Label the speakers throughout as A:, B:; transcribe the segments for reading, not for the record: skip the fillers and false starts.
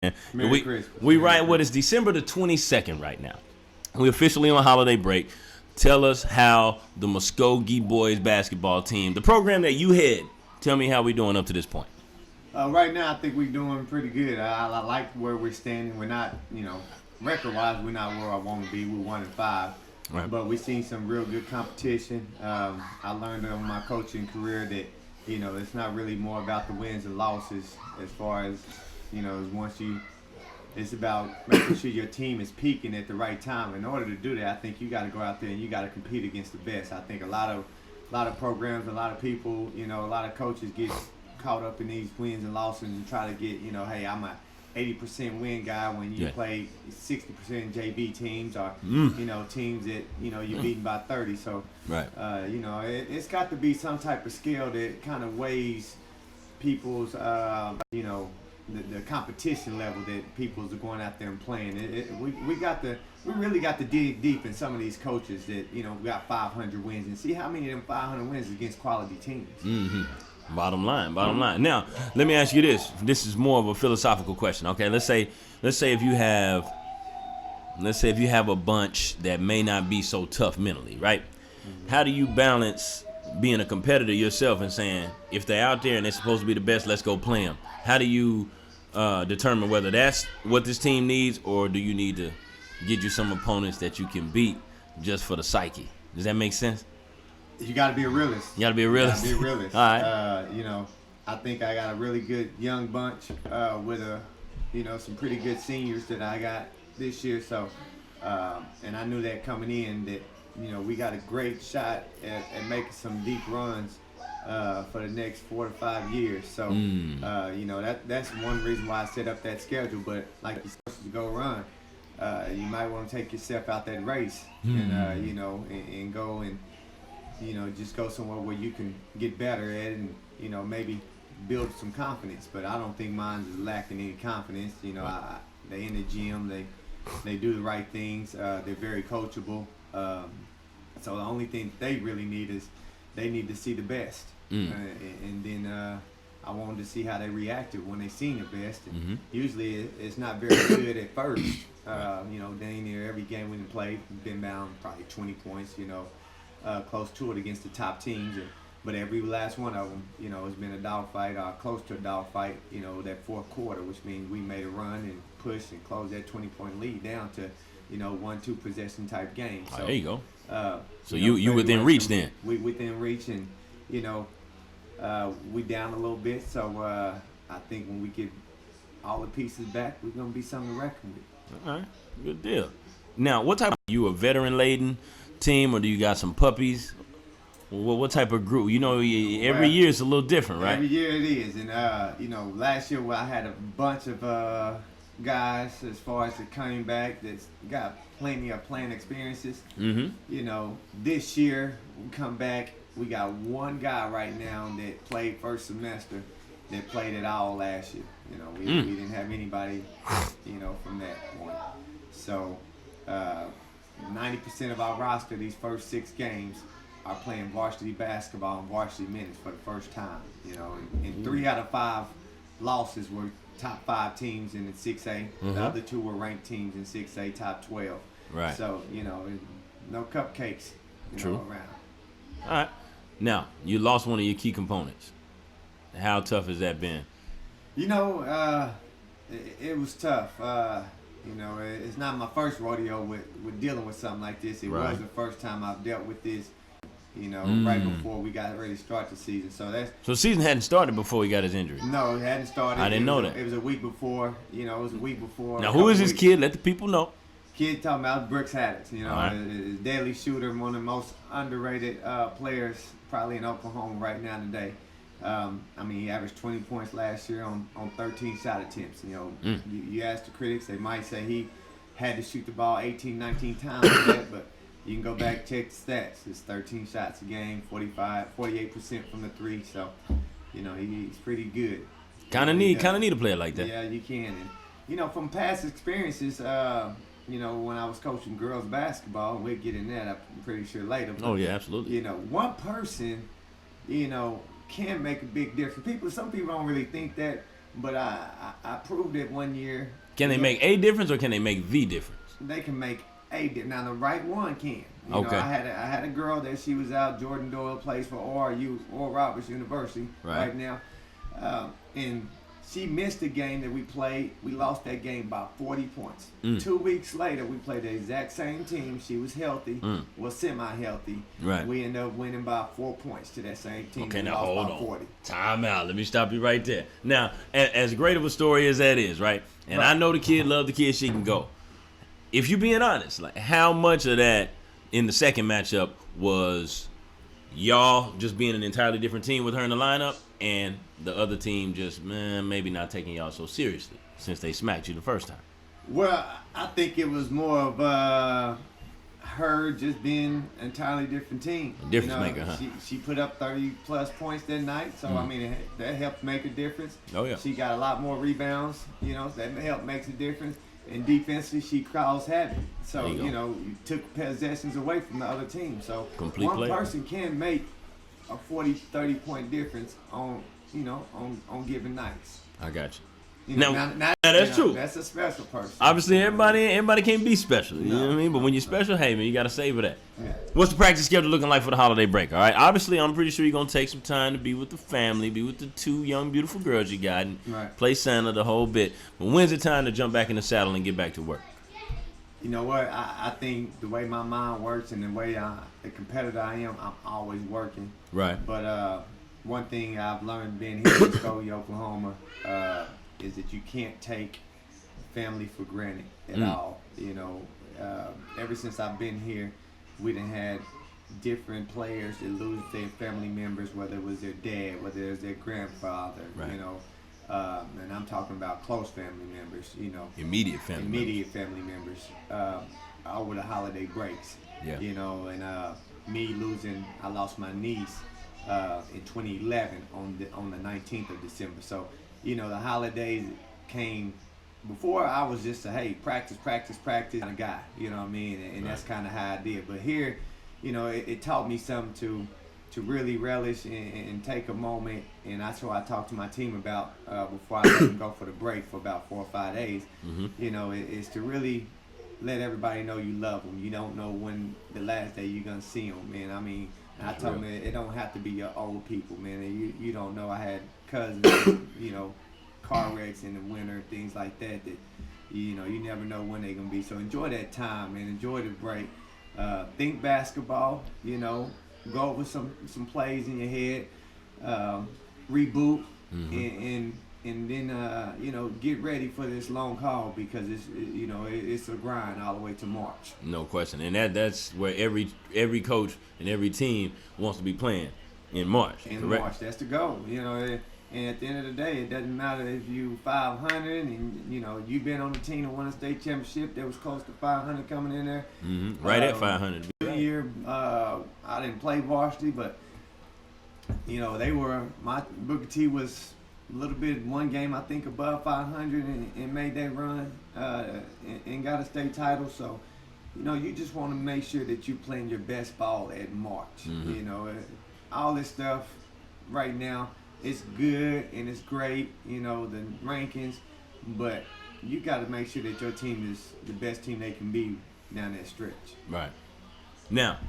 A: Merry Christmas. We right. What is December the 22nd right now? We officially on holiday break. Tell us how the Muskogee boys basketball team, the program that you head, tell me how we doing up to this point.
B: Right now, I think we're doing pretty good. I like where we're standing. We're not, record-wise, we're not where I want to be. We're 1-5,
A: Right.
B: but we've seen some real good competition. I learned in my coaching career that, it's not really more about the wins and losses as far as, it's about making sure your team is peaking at the right time. In order to do that, I think you got to go out there and you got to compete against the best. I think a lot of programs, a lot of people, a lot of coaches get caught up in these wins and losses and try to get, hey, I'm a 80% win guy when you play 60% JV teams or, teams that, you're beating by 30. So,
A: right.
B: It's got to be some type of scale that kind of weighs people's, the competition level that people's are going out there and playing. We really got to dig deep in some of these coaches that, we got 500 wins and see how many of them 500 wins against quality teams.
A: Mm-hmm. Bottom line. Now, let me ask you this. This is more of a philosophical question. Okay, let's say if you have a bunch that may not be so tough mentally, right? Mm-hmm. How do you balance being a competitor yourself and saying, if they're out there and they're supposed to be the best, let's go play them? How do you determine whether that's what this team needs, or do you need to get you some opponents that you can beat just for the psyche? Does that make sense?
B: You got to be a realist.
A: You got to be a realist.
B: All right. I think I got a really good young bunch with some pretty good seniors that I got this year. So, and I knew that coming in that, we got a great shot at making some deep runs for the next 4 to 5 years. So, that's one reason why I set up that schedule. But like you're supposed to go run, you might want to take yourself out that race and go and, just go somewhere where you can get better at it and, maybe build some confidence. But I don't think mine is lacking any confidence. They in the gym, they do the right things. They're very coachable. So the only thing they really need is they need to see the best. And then I wanted to see how they reacted when they seen the best. And usually it's not very good at first. Dang near every game we done played, we've been down probably 20 points, close to it against the top teams. But every last one of them, has been a dogfight or close to a dogfight, that fourth quarter, which means we made a run and pushed and closed that 20-point lead down to, 1-2 possession type game. So,
A: there you go. So you within reach then?
B: We within reach, and, we down a little bit. So I think when we get all the pieces back, we're going to be something to reckon with.
A: All right. Good deal. Now, what type of, you a veteran-laden team, or do you got some puppies? What type of group? Every year it's a little different, right?
B: Every year it is. And, last year I had a bunch of guys as far as that came back that's got plenty of playing experiences.
A: Mm-hmm.
B: This year we come back, we got one guy right now that played first semester that played it all last year. We didn't have anybody, from that point. So 90% of our roster these first 6 games are playing varsity basketball and varsity minutes for the first time. And 3 out of 5 losses were top 5 teams in the 6A. The other 2 were ranked teams in 6A, top 12.
A: Right.
B: So, no cupcakes around.
A: All right. Now, you lost one of your key components. How tough has that been?
B: It was tough. It's not my first rodeo with dealing with something like this. It was the first time I've dealt with this, right before we got ready to start the season. So
A: the season hadn't started before he got his injury?
B: No, it hadn't started.
A: I didn't know that.
B: It was a week before.
A: Now, who is this kid? Let the people know.
B: Kid talking about Brooks Haddix,
A: right.
B: A deadly shooter, one of the most underrated players probably in Oklahoma right now today. He averaged 20 points last year on 13 shot attempts. You ask the critics, they might say he had to shoot the ball 18, 19 times for that, but you can go back, check the stats. It's 13 shots a game, 48% from the 3, so, he's pretty good.
A: Kind of need a player like that.
B: Yeah, you can. And, from past experiences, when I was coaching girls basketball, and we'll get in that, I'm pretty sure later. But,
A: oh, yeah, absolutely.
B: One person, can make a big difference. Some people don't really think that, but I proved it one year.
A: Can they make a difference or can they make the difference?
B: They can make a difference. Now the right one can. You
A: Okay.
B: know, I had a girl that she was out. Jordan Doyle plays for ORU, Oral Roberts University right now, and she missed the game that we played. We lost that game by 40 points. 2 weeks later, we played the exact same team. She was healthy, was semi-healthy.
A: Right.
B: We ended up winning by 4 points to that same team.
A: Okay,
B: we
A: now
B: lost
A: hold
B: by
A: on.
B: 40.
A: Time out. Let me stop you right there. Now, as great of a story as that is, right? And I know the kid loved the kid. She can go. If you being honest, like how much of that in the second matchup was y'all just being an entirely different team with her in the lineup, and the other team just maybe not taking y'all so seriously since they smacked you the first time?
B: Well, I think it was more of her just being an entirely different team.
A: A difference maker, huh?
B: She put up 30-plus points that night, so I mean that helped make a difference.
A: Oh, yeah.
B: She got a lot more rebounds, that helped makes a difference. And defensively, she caused havoc. So, you took possessions away from the other team. So
A: Complete
B: one
A: player.
B: person can make a 40, 30-point difference on given nights.
A: I got you.
B: Now,
A: that's true.
B: That's a special person.
A: Obviously, everybody can't be special. You know what I mean? But when you're special, hey, man, you got to savor that.
B: Yeah.
A: What's the practice schedule looking like for the holiday break? All right. Obviously, I'm pretty sure you're going to take some time to be with the family, be with the two young, beautiful girls you got, and play Santa the whole bit. But when's it time to jump back in the saddle and get back to work?
B: You know what? I think the way my mind works and the way the competitor I am, I'm always working.
A: Right.
B: But one thing I've learned being here in Muskogee, Oklahoma, is that you can't take family for granted at all. Ever since I've been here, we done had different players that lose their family members, whether it was their dad, whether it was their grandfather,
A: right.
B: And I'm talking about close family members,
A: Immediate family
B: members, over the holiday breaks.
A: Yeah.
B: I lost my niece in 2011 on the 19th of December. So, the holidays came before. I was just a practice kind of guy, you know what I mean? And that's kind of how I did. But here, it taught me something to really relish and take a moment, and that's what I talked to my team about before I let them go for the break for about 4 or 5 days. Is to really let everybody know you love them. You don't know when the last day you're gonna see them, man. I mean, I told them it don't have to be your old people, man. And you don't know. I had cousins, car wrecks in the winter, things like that. That you never know when they're gonna be. So enjoy that time and enjoy the break. Think basketball. Go over some plays in your head. Reboot and then get ready for this long haul because it's a grind all the way to March.
A: No question, and that's where every coach and every team wants to be playing in March. Correct?
B: March, that's the goal. And at the end of the day, it doesn't matter if you 500 and you've been on the team that won a state championship. There was close to 500 coming in there.
A: Right at 500.
B: Year, I didn't play varsity, but they were. My Booker T was a little bit one game I think above 500 and made that run and got a state title. So you just want to make sure that you're playing your best ball at March. All this stuff right now, it's good and it's great. The rankings, but you got to make sure that your team is the best team they can be down that stretch.
A: Right. Now,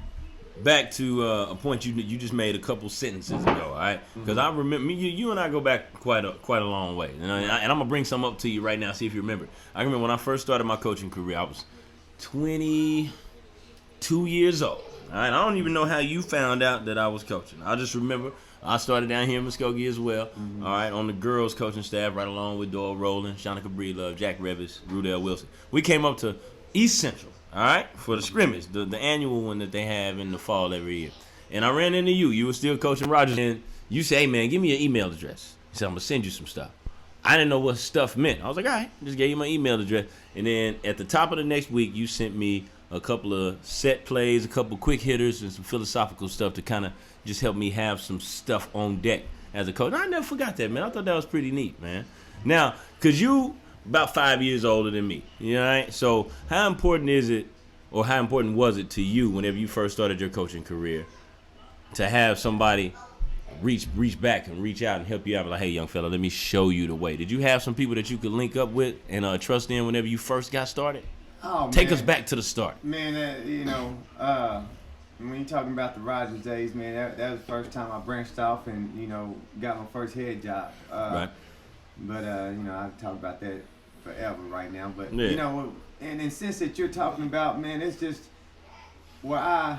A: back to a point you just made a couple sentences ago, all right? Because I remember you and I go back quite a long way, and I'm gonna bring some up to you right now. See if you remember. I remember when I first started my coaching career. I was 22 years old. All right, I don't even know how you found out that I was coaching. I just remember I started down here in Muskogee as well. All right, on the girls coaching staff, right along with Doyle Rowland, Shanika Breedlove, Jack Revis, Rudell Wilson. We came up to East Central. All right, for the scrimmage, the annual one that they have in the fall every year. And I ran into you. You were still coaching Rogers. And you say, hey, man, give me your email address. He said, I'm going to send you some stuff. I didn't know what stuff meant. I was like, all right, just gave you my email address. And then at the top of the next week, you sent me a couple of set plays, a couple of quick hitters, and some philosophical stuff to kind of just help me have some stuff on deck as a coach. And I never forgot that, man. I thought that was pretty neat, man. Now, because you about 5 years older than me, right? So how important is it, or how important was it to you whenever you first started your coaching career to have somebody reach back and reach out and help you out. Like, hey, young fella, let me show you the way. Did you have some people that you could link up with and trust in whenever you first got started?
B: Oh,
A: Take
B: man.
A: us back to the start.
B: Man, when you're talking about the Rogers days, man, that was the first time I branched off and, got my first head job.
A: Right.
B: But, I talk about that forever right now. But,
A: Yeah.
B: and then since that you're talking about, man, it's just where I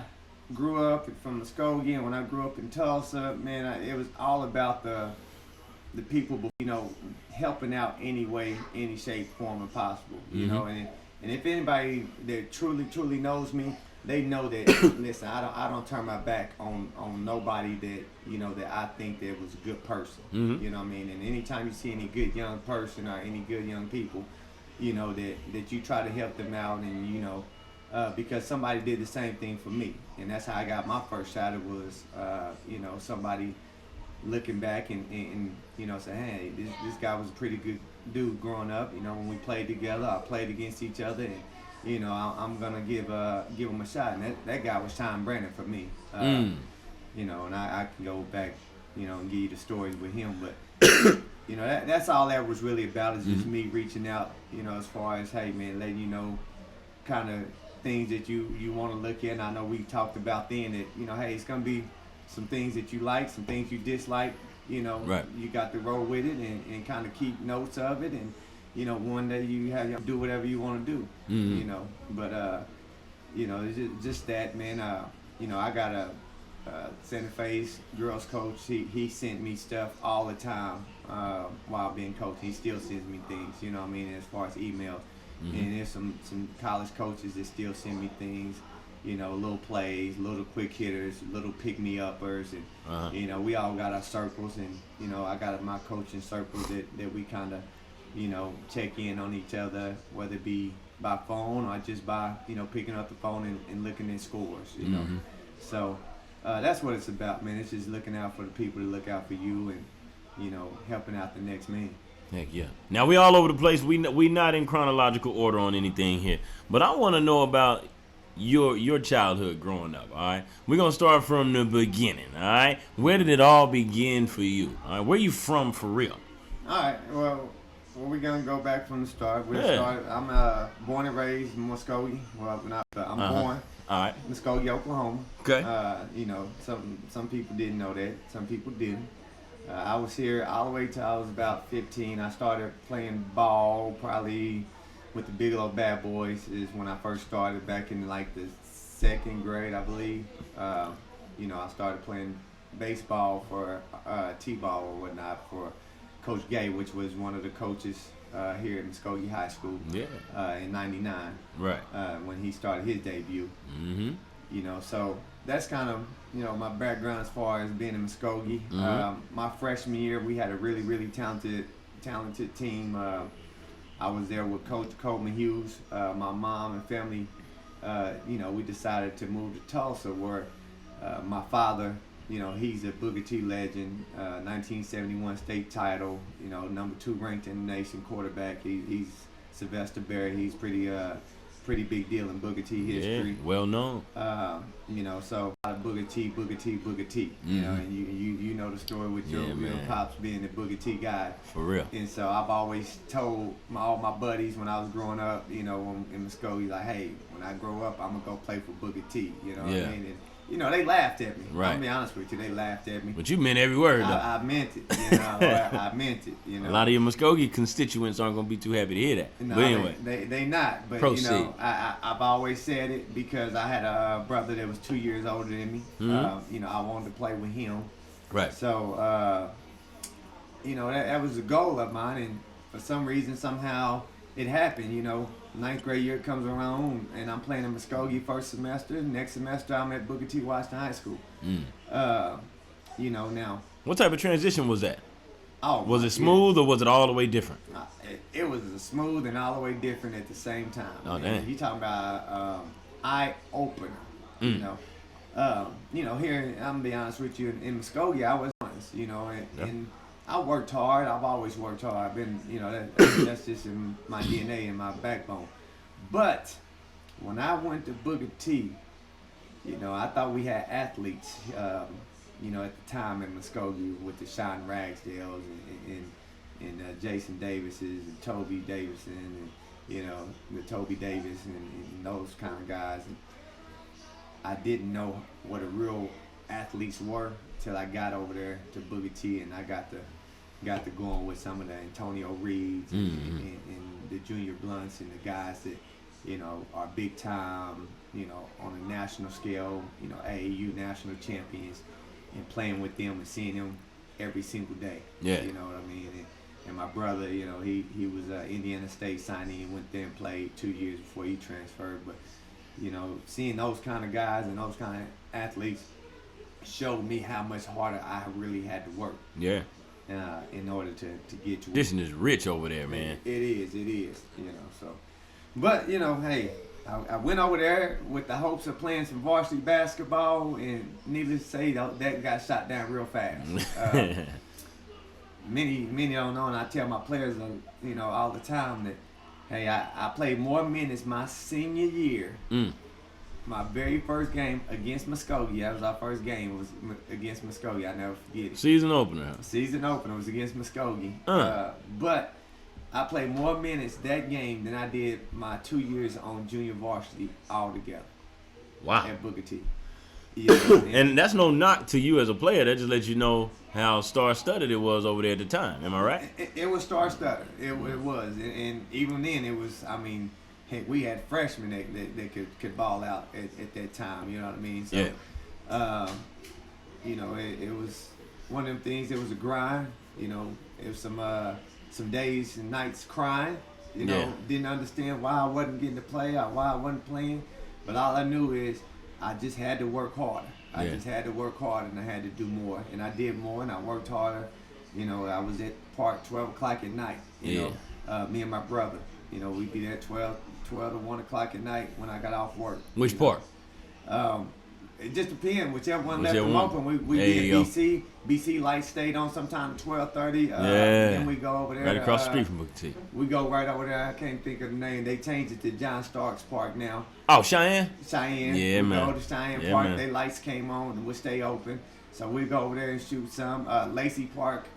B: grew up from Muskogee, and when I grew up in Tulsa, man, it was all about the people, helping out any way, any shape, form, and possible, you know. And if anybody that truly knows me, they know that. Listen, I don't turn my back on nobody that that I think that was a good person.
A: Mm-hmm.
B: You know what I mean? And anytime you see any good young person or any good young people, that you try to help them out, and because somebody did the same thing for me, and that's how I got my first shot. It was somebody looking back and say, hey, this guy was a pretty good dude growing up. When we played together, I played against each other, and I'm gonna give him a shot. And that guy was Sean Brandon for me. And I can go back, and give you the stories with him, but that's all that was really about, is just me reaching out, as far as, hey man, letting you know kind of things that you want to look at. And I know we talked about then that, hey, it's gonna be some things that you like, some things you dislike,
A: Right.
B: You got to roll with it and kind of keep notes of it, and one day you have to do whatever you want to do, but it's just that, man. I got a Santa Fe's girls coach. He sent me stuff all the time while being coach. He still sends me things, as far as emails. And there's some college coaches that still send me things, little plays, little quick hitters, little pick-me-uppers, and we all got our circles, and I got my coaching circle that we kind of, check in on each other, whether it be by phone or just by, picking up the phone and looking at scores, So that's what it's about, man. It's just looking out for the people to look out for you, and, helping out the next man.
A: Heck yeah. Now, we all over the place. We not in chronological order on anything here. But I want to know about your childhood growing up, all right? We're going to start from the beginning, all right? Where did it all begin for you? All right? Where you from for real?
B: All right, well, we're going to go back from the start. I'm born and raised in Muskogee. Well, I'm born
A: all right.
B: in Muskogee, Oklahoma.
A: Okay.
B: Some people didn't know that. Some people didn't. I was here all the way till I was about 15. I started playing ball probably with the Bigelow Bad Boys is when I first started back in like the second grade, I believe. I started playing baseball for T-ball or whatnot for Coach Gay, which was one of the coaches here at Muskogee High School.
A: Yeah.
B: In '99.
A: Right.
B: When he started his debut.
A: Mm-hmm.
B: So that's kind of, my background as far as being in Muskogee. My freshman year, we had a really, really talented team. I was there with Coach Coleman Hughes. My mom and family, we decided to move to Tulsa, where my father, he's a Booker T legend, 1971 state title, number 2 ranked in the nation quarterback. He's Sylvester Berry. He's pretty big deal in Booker T history.
A: Yeah, well known.
B: So Booker T. And you know the story with your pops being the Booker T guy.
A: For real.
B: And so I've always told all my buddies when I was growing up, in Muskogee, like, hey, when I grow up, I'm gonna go play for Booker T. What I mean? And, they laughed at me.
A: Right.
B: I'm gonna be honest with you, they laughed at me.
A: But you meant every word, though.
B: I meant it. I meant it.
A: A lot of your Muskogee constituents aren't gonna be too happy to hear that.
B: No,
A: but anyway,
B: they not. But
A: proceed.
B: I've always said it because I had a brother that was 2 years older than me. I wanted to play with him.
A: Right.
B: So that was the goal of mine, and for some reason, somehow, it happened. Ninth grade year comes around, and I'm playing in Muskogee first semester. Next semester, I'm at Booker T. Washington High School. Now.
A: What type of transition was that?
B: Oh,
A: was it smooth or was it all the way different?
B: It was smooth and all the way different at the same time.
A: Oh, damn.
B: You talking about eye opener. Here, I'm gonna be honest with you. In Muskogee, I was honest. And I worked hard. I've always worked hard. I've been, that's just in my DNA and my backbone. But when I went to Booker T, I thought we had athletes. you know, at the time in Muskogee with the Sean Ragsdales and Jason Davises and Toby Davison and, you know, the Toby Davis and those kind of guys. And I didn't know what a real athletes were till I got over there to Booker T, and I got to going with some of the Antonio Reeds and the Junior Blunts and the guys that, you know, are big time, you know, on a national scale, you know, AAU national champions, and playing with them and seeing them every single day.
A: Yeah.
B: You know what I mean? And my brother, you know, he was Indiana State signee and went there and played 2 years before he transferred. But, you know, seeing those kind of guys and those kind of athletes showed me how much harder I really had to work.
A: Yeah.
B: In order to get to
A: This is rich over there, man.
B: It is, you know, so. But, you know, hey, I went over there with the hopes of playing some varsity basketball, and needless to say, that got shot down real fast. Many don't know, and I tell my players, you know, all the time that, hey, I played more minutes my senior year. My very first game against Muskogee, that was our first game, was against Muskogee. I never forget it.
A: Season opener
B: was against Muskogee. But I played more minutes that game than I did my 2 years on junior varsity altogether.
A: Wow.
B: At Booker T. Yeah,
A: and that's no knock to you as a player. That just lets you know how star-studded it was over there at the time. Am I right?
B: It was star-studded. It was. And even then, it was, I mean, heck, we had freshmen that could ball out at that time. You know what I mean? So,
A: yeah.
B: You know, it was one of them things. It was a grind. You know, it was some days and nights crying. You know, didn't understand why I wasn't getting to play or why I wasn't playing. But all I knew is I just had to work harder. I just had to work harder, and I had to do more. And I did more, and I worked harder. You know, I was at park 12 o'clock at night. You know, me and my brother. You know, we'd be there 12 to 1 o'clock at night when I got off work.
A: Which part?
B: It just depends. Whichever one left them open. We be in BC. BC lights stayed on sometime 12:30. Then we go over there.
A: Right across the street from Booker T.
B: We go right over there. I can't think of the name. They changed it to John Starks Park now.
A: Oh, Cheyenne?
B: Cheyenne.
A: Yeah, man.
B: We go to Cheyenne Park. Their lights came on and we'll stay open. So we go over there and shoot some. Lacey Park,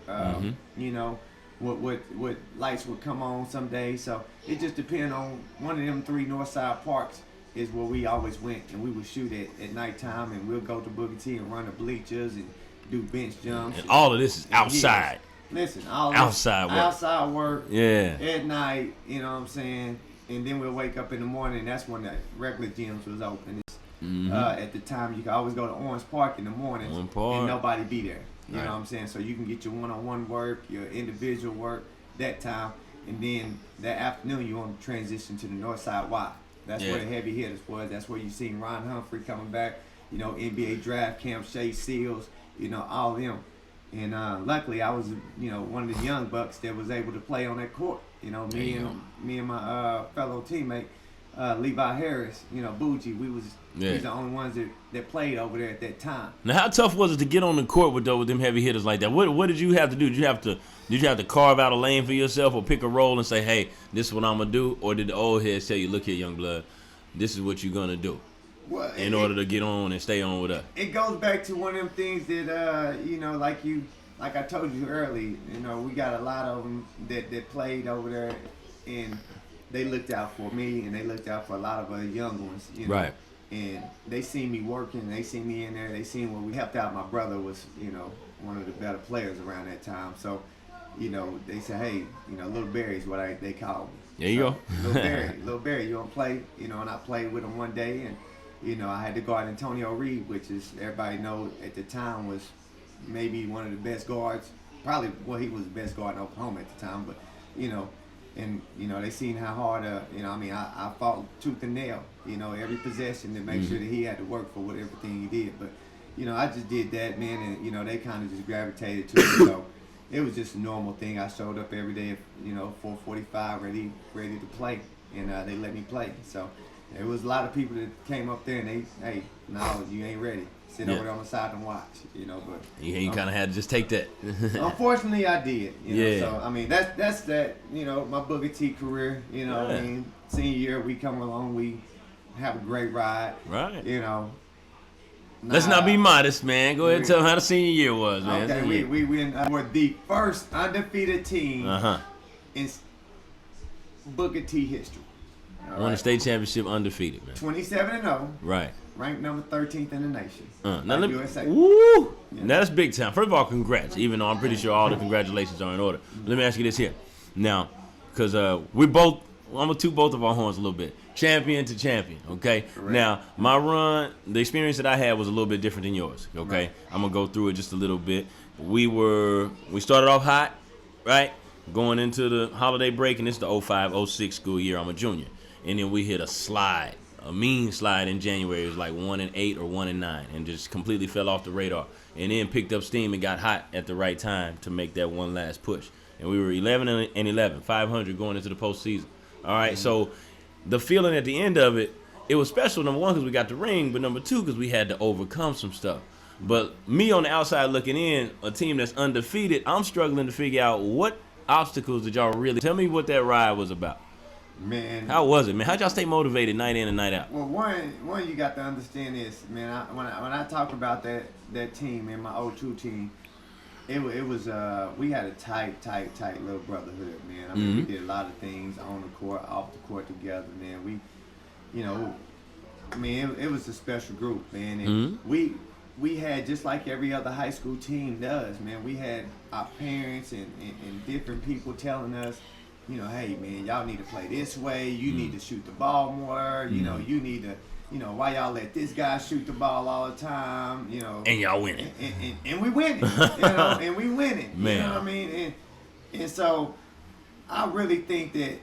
B: you know, what lights would come on some days. So it just depends on one of them 3 north side parks is where we always went, and we would shoot at nighttime, and we'll go to Booker T and run the bleachers and do bench jumps.
A: And all of this is outside.
B: Listen, all
A: outside work.
B: Outside work.
A: Yeah.
B: At night, you know what I'm saying? And then we'll wake up in the morning, and that's when the regular gyms was open. At the time, you could always go to Orange Park in the mornings, and nobody be there. You know what I'm saying? So you can get your one-on-one work, your individual work that time, and then that afternoon you want to transition to the North Side Y. That's where the heavy hitters was. That's where you seen Ron Humphrey coming back, you know, NBA draft camp, Shea Seals, you know, all of them. And luckily I was, you know, one of the young bucks that was able to play on that court. You know, me and my fellow teammate, Levi Harris, you know, Bougie, we was the only ones that played over there at that time.
A: Now, how tough was it to get on the court with them heavy hitters like that? What did you have to do? Did you have to carve out a lane for yourself or pick a role and say, hey, this is what I'm going to do? Or did the old heads tell you, look here, young blood, this is what you're going to do in order to get on and stay on with us?
B: It goes back to one of them things that, you know, like I told you early, you know, we got a lot of them that played over there, and they looked out for me, and they looked out for a lot of other young ones, you know.
A: Right.
B: And they seen me working, they seen me in there, they seen where we helped out. My brother was, you know, one of the better players around that time. So, you know, they said, hey, you know, Little Barry is what they called me.
A: There you go.
B: Little Barry, you want to play? You know, and I played with him one day, and, you know, I had to guard Antonio Reed, which is, everybody know at the time was maybe one of the best guards. Probably, well, he was the best guard in Oklahoma at the time, but, you know, and, you know, they seen how hard, you know, I mean, I fought tooth and nail, you know, every possession to make sure that he had to work for everything he did. But, you know, I just did that, man, and, you know, they kind of just gravitated to it. So it was just a normal thing. I showed up every day, you know, 4:45, ready to play, and they let me play. So there was a lot of people that came up there, and they, hey, no, you ain't ready. Sit over there on the side and watch, you know. But
A: you kind of had to just take that.
B: Unfortunately, I did. You know, so I mean, that's that. You know, my Booker T career. You know, I mean, senior year we come along, we have a great ride.
A: Right.
B: You know,
A: Let's not be modest, man. Go ahead and tell them how the senior year was, man.
B: Okay, we were the first undefeated team in Booker T history.
A: Won the state championship undefeated, man.
B: 27-0.
A: Right.
B: Ranked number 13th in the nation.
A: Now let me,
B: USA.
A: woo! Yeah. Now that's big time. First of all, congrats. Even though I'm pretty sure all the congratulations are in order. Let me ask you this here. Now, because we both, I'm gonna toot both of our horns a little bit. Champion to champion, okay? Correct. Now, my run, the experience that I had was a little bit different than yours, okay? Right. I'm gonna go through it just a little bit. We started off hot, right? Going into the holiday break, and it's the 05-06 school year. I'm a junior. And then we hit a mean slide in January. It was like 1-8 or 1-9, and just completely fell off the radar. And then picked up steam and got hot at the right time to make that one last push. And we were 11-11, 500 going into the postseason. All right, so the feeling at the end of it, it was special, number one, because we got the ring, but number two, because we had to overcome some stuff. But me on the outside looking in, a team that's undefeated, I'm struggling to figure out what obstacles did y'all really, tell me what that ride was about.
B: Man,
A: how was it, man? How'd y'all stay motivated night in and night out?
B: Well, one you got to understand is, man, when I talk about that team, man, my 02 team, it was we had a tight little brotherhood, man. I mean, we did a lot of things on the court, off the court together, man. We, I mean, it was a special group, man. And we had, just like every other high school team does, man. We had our parents and different people telling us, hey, man, y'all need to play this way. You need to shoot the ball more. You need to, why y'all let this guy shoot the ball all the time,
A: And y'all winning.
B: And we winning, and we winning.
A: Man.
B: You know what I mean? And so I really think that,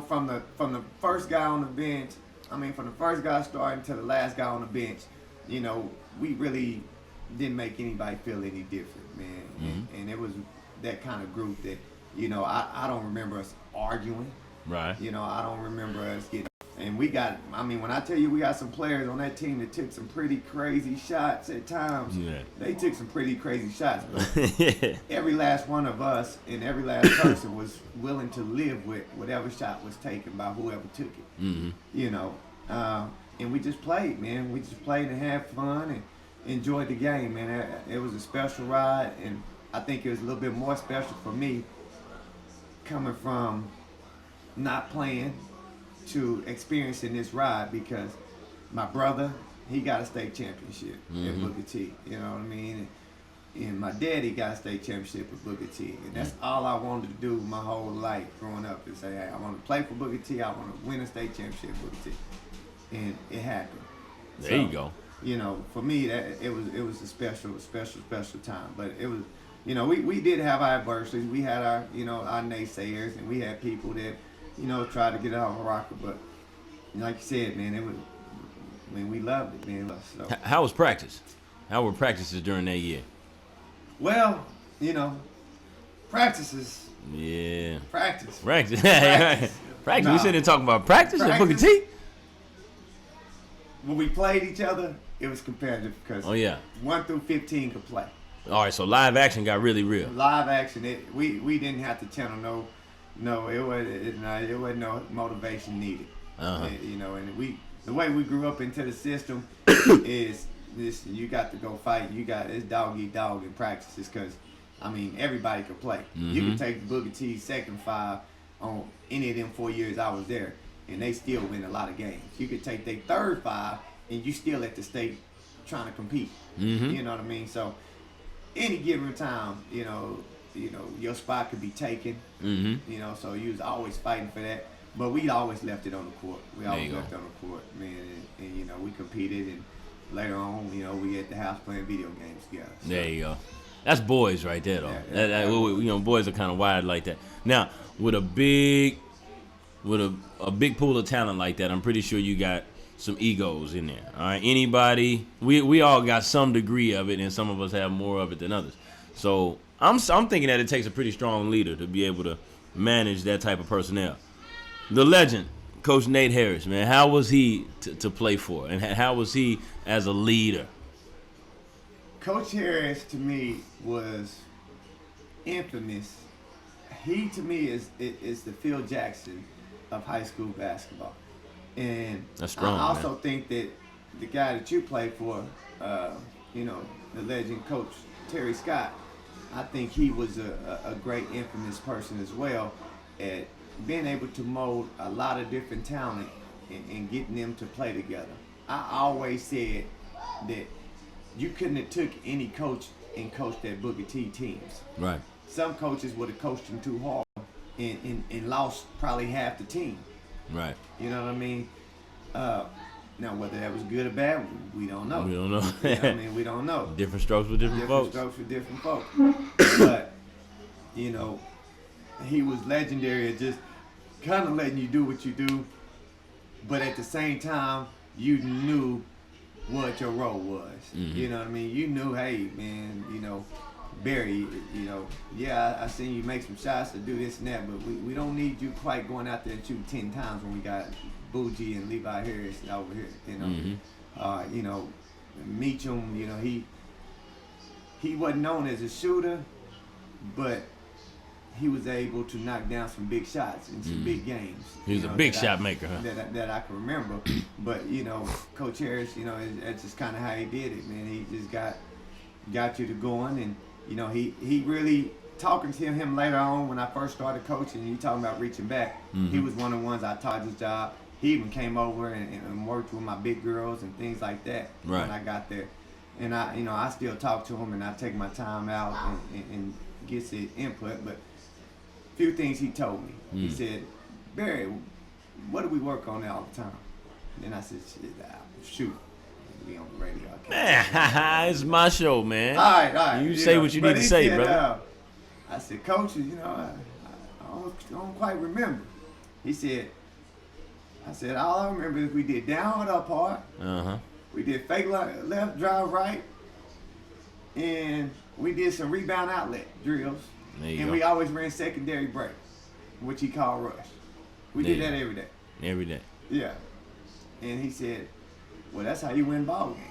B: from the first guy on the bench, from the first guy starting to the last guy on the bench, we really didn't make anybody feel any different, man. And it was that kind of group that, I don't remember us arguing.
A: Right.
B: I don't remember us getting. And we got, when I tell you we got some players on that team that took some pretty crazy shots at times. Yeah. They took some pretty crazy shots. But every last one of us and every last person was willing to live with whatever shot was taken by whoever took it. And we just played, man. We just played and had fun and enjoyed the game, man. It was a special ride, and I think it was a little bit more special for me coming from not playing to experiencing this ride, because my brother, he got a state championship at Booker T. You know what I mean? And my daddy got a state championship at Booker T. And that's all I wanted to do my whole life growing up, is say, hey, I want to play for Booker T. I want to win a state championship at Booker T. And it happened.
A: There you go.
B: For me, it was a special time. But it was, we did have our adversities. We had our, our naysayers, and we had people that, tried to get out of a rocker. But like you said, man, we loved it, man. So.
A: How was practice? How were practices during that year?
B: Well, practices.
A: Yeah.
B: Practice.
A: Practice. Practice. We sitting talking about practice at Booker T.
B: When we played each other, it was competitive because 1 through 15 could play.
A: All right, so live action got really real.
B: Live action, we didn't have to channel it wasn't no motivation needed. And the way we grew up into the system is this: you got to go fight. It's dog eat dog in practices, because everybody could play. You could take Booker T's second five on any of them 4 years I was there, and they still win a lot of games. You could take their third five, and you still at the state trying to compete. You know what I mean? So any given time, your spot could be taken. So you was always fighting for that. But we always left it on the court. We always left it on the court, man. And we competed, and later on, we at the house playing video games together. So.
A: There you go. That's boys right there, though. Boys are kind of wired like that. Now, with a big pool of talent like that, I'm pretty sure you got some egos in there. All right, anybody, we all got some degree of it, and some of us have more of it than others. So I'm thinking that it takes a pretty strong leader to be able to manage that type of personnel. The legend, Coach Nate Harris, man, how was he to play for, and how was he as a leader?
B: Coach Harris, to me, was infamous. He, to me, is the Phil Jackson of high school basketball. And
A: that's strong,
B: I also think that the guy that you play for, you know, the legend coach Terry Scott, I think he was a great infamous person as well at being able to mold a lot of different talent and getting them to play together. I always said that you couldn't have took any coach and coached that Booker T teams.
A: Right.
B: Some coaches would have coached them too hard and lost probably half the team.
A: Right.
B: You know what I mean? Now, whether that was good or bad, we don't know.
A: We don't know.
B: You know what I mean? We don't know.
A: Different strokes for different folks.
B: Strokes for different folks. But, you know, he was legendary at just kind of letting you do what you do, but at the same time, you knew what your role was.
A: Mm-hmm.
B: You know what I mean? You knew, hey, man, you know, Barry, you know, yeah, I seen you make some shots to do this and that, but we don't need you quite going out there and shooting 10 times when we got Bougie and Levi Harris over here, you know.
A: Mm-hmm.
B: You know, Meacham, you know, he wasn't known as a shooter, but he was able to knock down some big shots in some big games.
A: He was a big shot maker, huh?
B: That I can remember. But, you know, Coach Harris, you know, that's just kind of how he did it, man. He just got you to going, and, you know, he really, talking to him later on when I first started coaching, you talking about reaching back, he was one of the ones I taught his job. He even came over and worked with my big girls and things like that when I got there. And I still talk to him, and I take my time out and get his input. But a few things he told me. He said, Barry, what do we work on all the time? And I said, shoot. We on the radio.
A: Man, it's my show, man.
B: All right.
A: You say what you need to say, brother.
B: I said, Coach, you know, I don't quite remember. He said, all I remember is we did down and up hard. We did fake left, drive right, and we did some rebound outlet drills. And we always ran secondary break, which he called rush. We did that every day.
A: Every day.
B: Yeah. And he said, well, that's how you win ball games.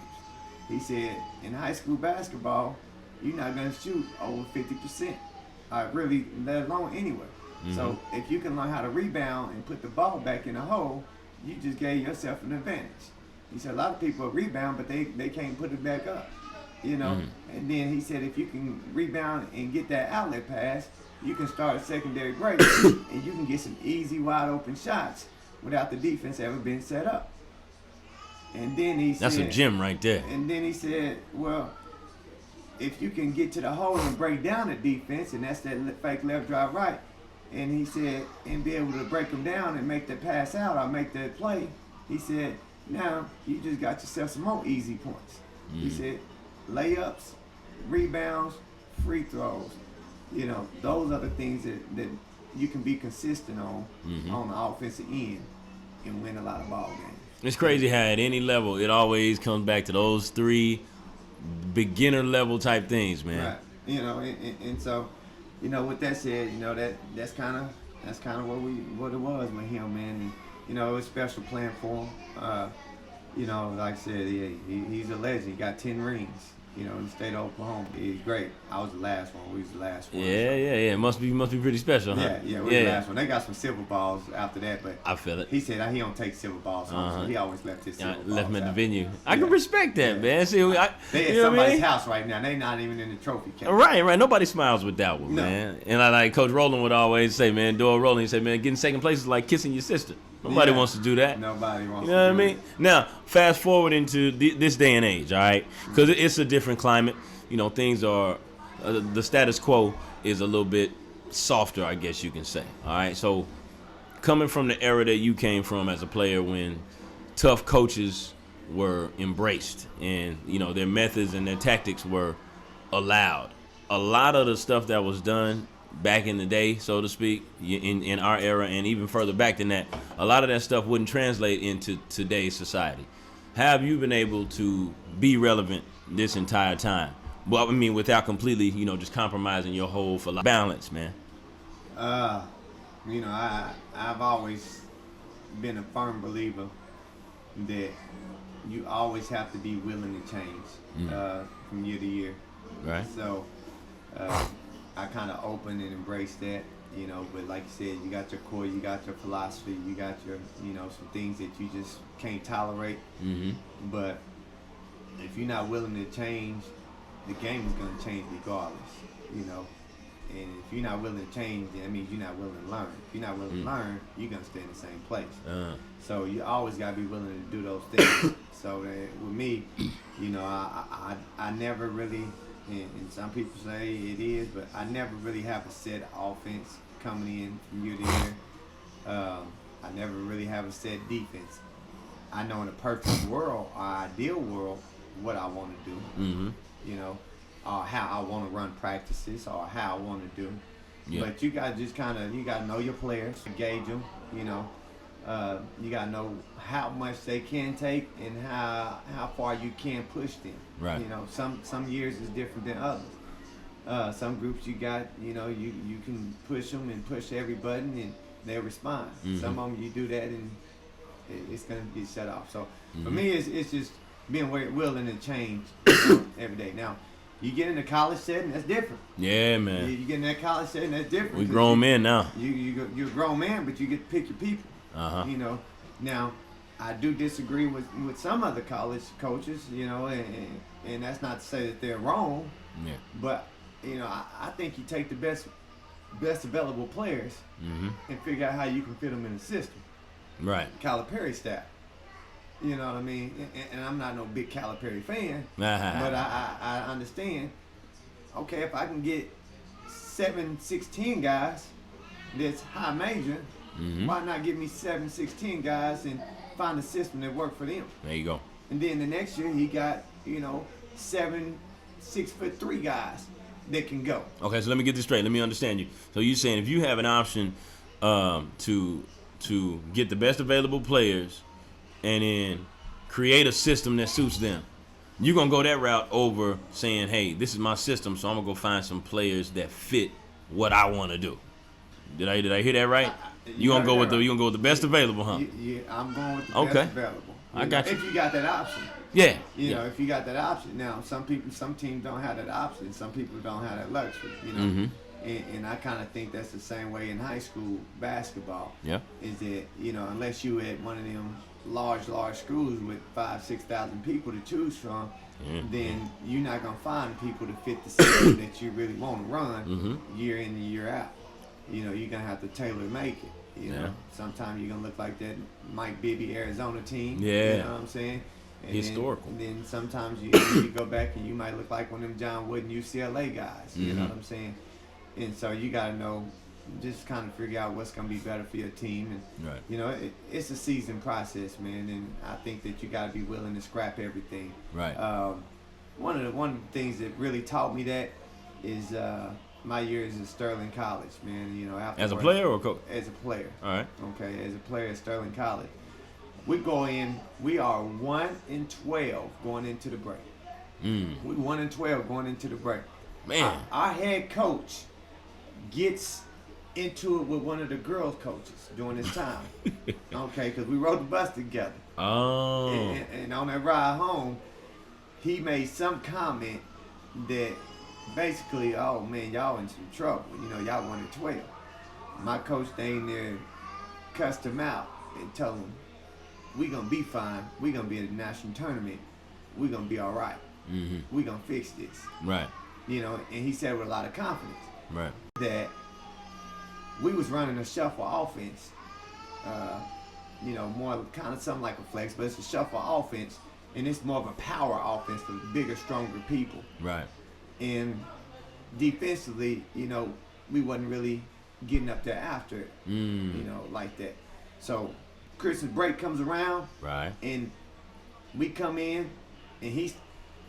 B: He said, in high school basketball, you're not going to shoot over 50%. Really, let alone anywhere. So if you can learn how to rebound and put the ball back in the hole, you just gave yourself an advantage. He said a lot of people rebound, but they can't put it back up. You know? And then he said if you can rebound and get that outlet pass, you can start a secondary break and you can get some easy, wide open shots without the defense ever being set up. And then he said...
A: That's a gem right there.
B: And then he said, well, if you can get to the hole and break down the defense, and that's that fake left, drive right, and he said, and be able to break them down and make that pass out or make that play, he said, now you just got yourself some more easy points. He said, layups, rebounds, free throws. You know, those are the things that you can be consistent on the offensive end and win a lot of ball games.
A: It's crazy how at any level it always comes back to those three beginner level type things, man.
B: Right. You know, and so, you know, with that said, you know, that's kind of what it was with him, man. And, you know, it was special playing for him. You know, like I said, he's a legend. He got 10 rings. You know, in the state of Oklahoma. He's great. I was the last one. We was the last one.
A: Yeah. Must be pretty special, huh?
B: Yeah, we were the last one. They got some silver balls after that, but
A: I feel it.
B: He said he don't take silver balls home, so he always left his silver balls.
A: Left him at the
B: out.
A: venue. I can respect that, man. See,
B: they at somebody's
A: house.
B: house right now. They not even in the trophy case.
A: Right. Nobody smiles with that one, man. And like Coach Rowland would always say, man, Doyle Rowland, he said, man, getting second place is like kissing your sister. Nobody wants to do that.
B: Nobody wants to do that.
A: You know what I mean? Now, fast forward into this day and age, all right? Because it's a different climate. You know, things are, the status quo is a little bit softer, I guess you can say. All right. So coming from the era that you came from as a player when tough coaches were embraced and, you know, their methods and their tactics were allowed. A lot of the stuff that was done back in the day, so to speak, in our era and even further back than that, a lot of that stuff wouldn't translate into today's society. How have you been able to be relevant this entire time? Well, I mean, without completely, you know, just compromising your whole balance, man.
B: You know, I've always been a firm believer that you always have to be willing to change from year to year.
A: Right.
B: So I kind of open and embrace that. You know, but like you said, you got your core, you got your philosophy, you got your, you know, some things that you just can't tolerate.
A: Mm-hmm.
B: But if you're not willing to change, the game is going to change regardless, you know. And if you're not willing to change, then that means you're not willing to learn. If you're not willing to learn, you're going to stay in the same place. So you always got to be willing to do those things. So with me, you know, I never really, and some people say it is, but I never really have a set offense coming in from year to year. I never really have a set defense. I know in a perfect world, or ideal world, what I want to do.
A: Mm-hmm.
B: You know, how I want to run practices, or how I want to do.
A: Yeah.
B: But you got to just kind of, you got to know your players, gauge them. You know, you got to know how much they can take and how far you can push them.
A: Right.
B: You know, some years is different than others. Some groups you got, you know, you can push them and push every button and they respond.
A: Mm-hmm.
B: Some of them you do that and it's gonna get shut off. So
A: Mm-hmm.
B: for me, it's just being willing to change, you know, every day. Now, you get in a college setting, that's different.
A: Yeah, man.
B: You get in that college setting, that's different.
A: We grown men now.
B: You're a grown man, but you get to pick your people.
A: Uh-huh.
B: You know, now I do disagree with some other college coaches. You know, and that's not to say that they're wrong.
A: Yeah.
B: But you know, I think you take the best available players
A: Mm-hmm.
B: and figure out how you can fit them in the system.
A: Right.
B: Calipari style. You know what I mean? And I'm not no big Calipari fan,
A: Uh-huh.
B: but I understand. Okay, if I can get 7-6-10 guys that's high major,
A: Mm-hmm.
B: why not give me 7-6-10 guys and find a system that work for them?
A: There you go.
B: And then the next year he got, you know, 7 6'3" guys that can go.
A: Okay, so let me get this straight. Let me understand you. So you're saying if you have an option to get the best available players and then create a system that suits them, you're going to go that route over saying, hey, this is my system, so I'm going to go find some players that fit what I want to do. Did I hear that right? You gonna go with the best available, huh?
B: I'm going with the
A: Okay.
B: best available.
A: I got you.
B: If you got that option.
A: Yeah.
B: You
A: yeah.
B: know, if you got that option. Now, some teams don't have that option. Some people don't have that luxury, you know.
A: Mm-hmm.
B: And I kind of think that's the same way in high school basketball.
A: Yeah.
B: Is that, you know, unless you at one of them large schools with 5,000-6,000 people to choose from, then you're not going to find people to fit the system that you really want to run year in and year out. You know, you're going to have to tailor make it. You know, sometimes you're going to look like that Mike Bibby Arizona team.
A: Yeah.
B: You know what I'm saying? And
A: Historical.
B: Then sometimes you go back and you might look like one of them John Wooden UCLA guys. You know what I'm saying? And so you got to know, just kind of figure out what's going to be better for your team. And,
A: Right.
B: you know, it's a season process, man. And I think that you got to be willing to scrap everything.
A: Right.
B: One of the things that really taught me that is my years at Sterling College, man. You know,
A: As a player or coach?
B: As a player.
A: All right.
B: Okay, as a player at Sterling College. We are 1-12 going into the break. We 1-12 going into the break.
A: Man.
B: Our head coach gets into it with one of the girls' coaches during this time. Okay, because we rode the bus together.
A: Oh.
B: And on that ride home, he made some comment that basically, oh man, y'all in some trouble. You know, y'all 1-12. My coach staying there, cussed him out and told him, we gonna be fine. We gonna be at the national tournament. We gonna be all right. We gonna fix this.
A: Right.
B: You know, and he said with a lot of confidence
A: Right.
B: that we was running a shuffle offense. You know, more kind of something like a flex, but it's a shuffle offense, and it's more of a power offense for bigger, stronger people.
A: Right.
B: And defensively, you know, we wasn't really getting up there after it, you know, like that. So Christmas break comes around,
A: Right.
B: and we come in, and he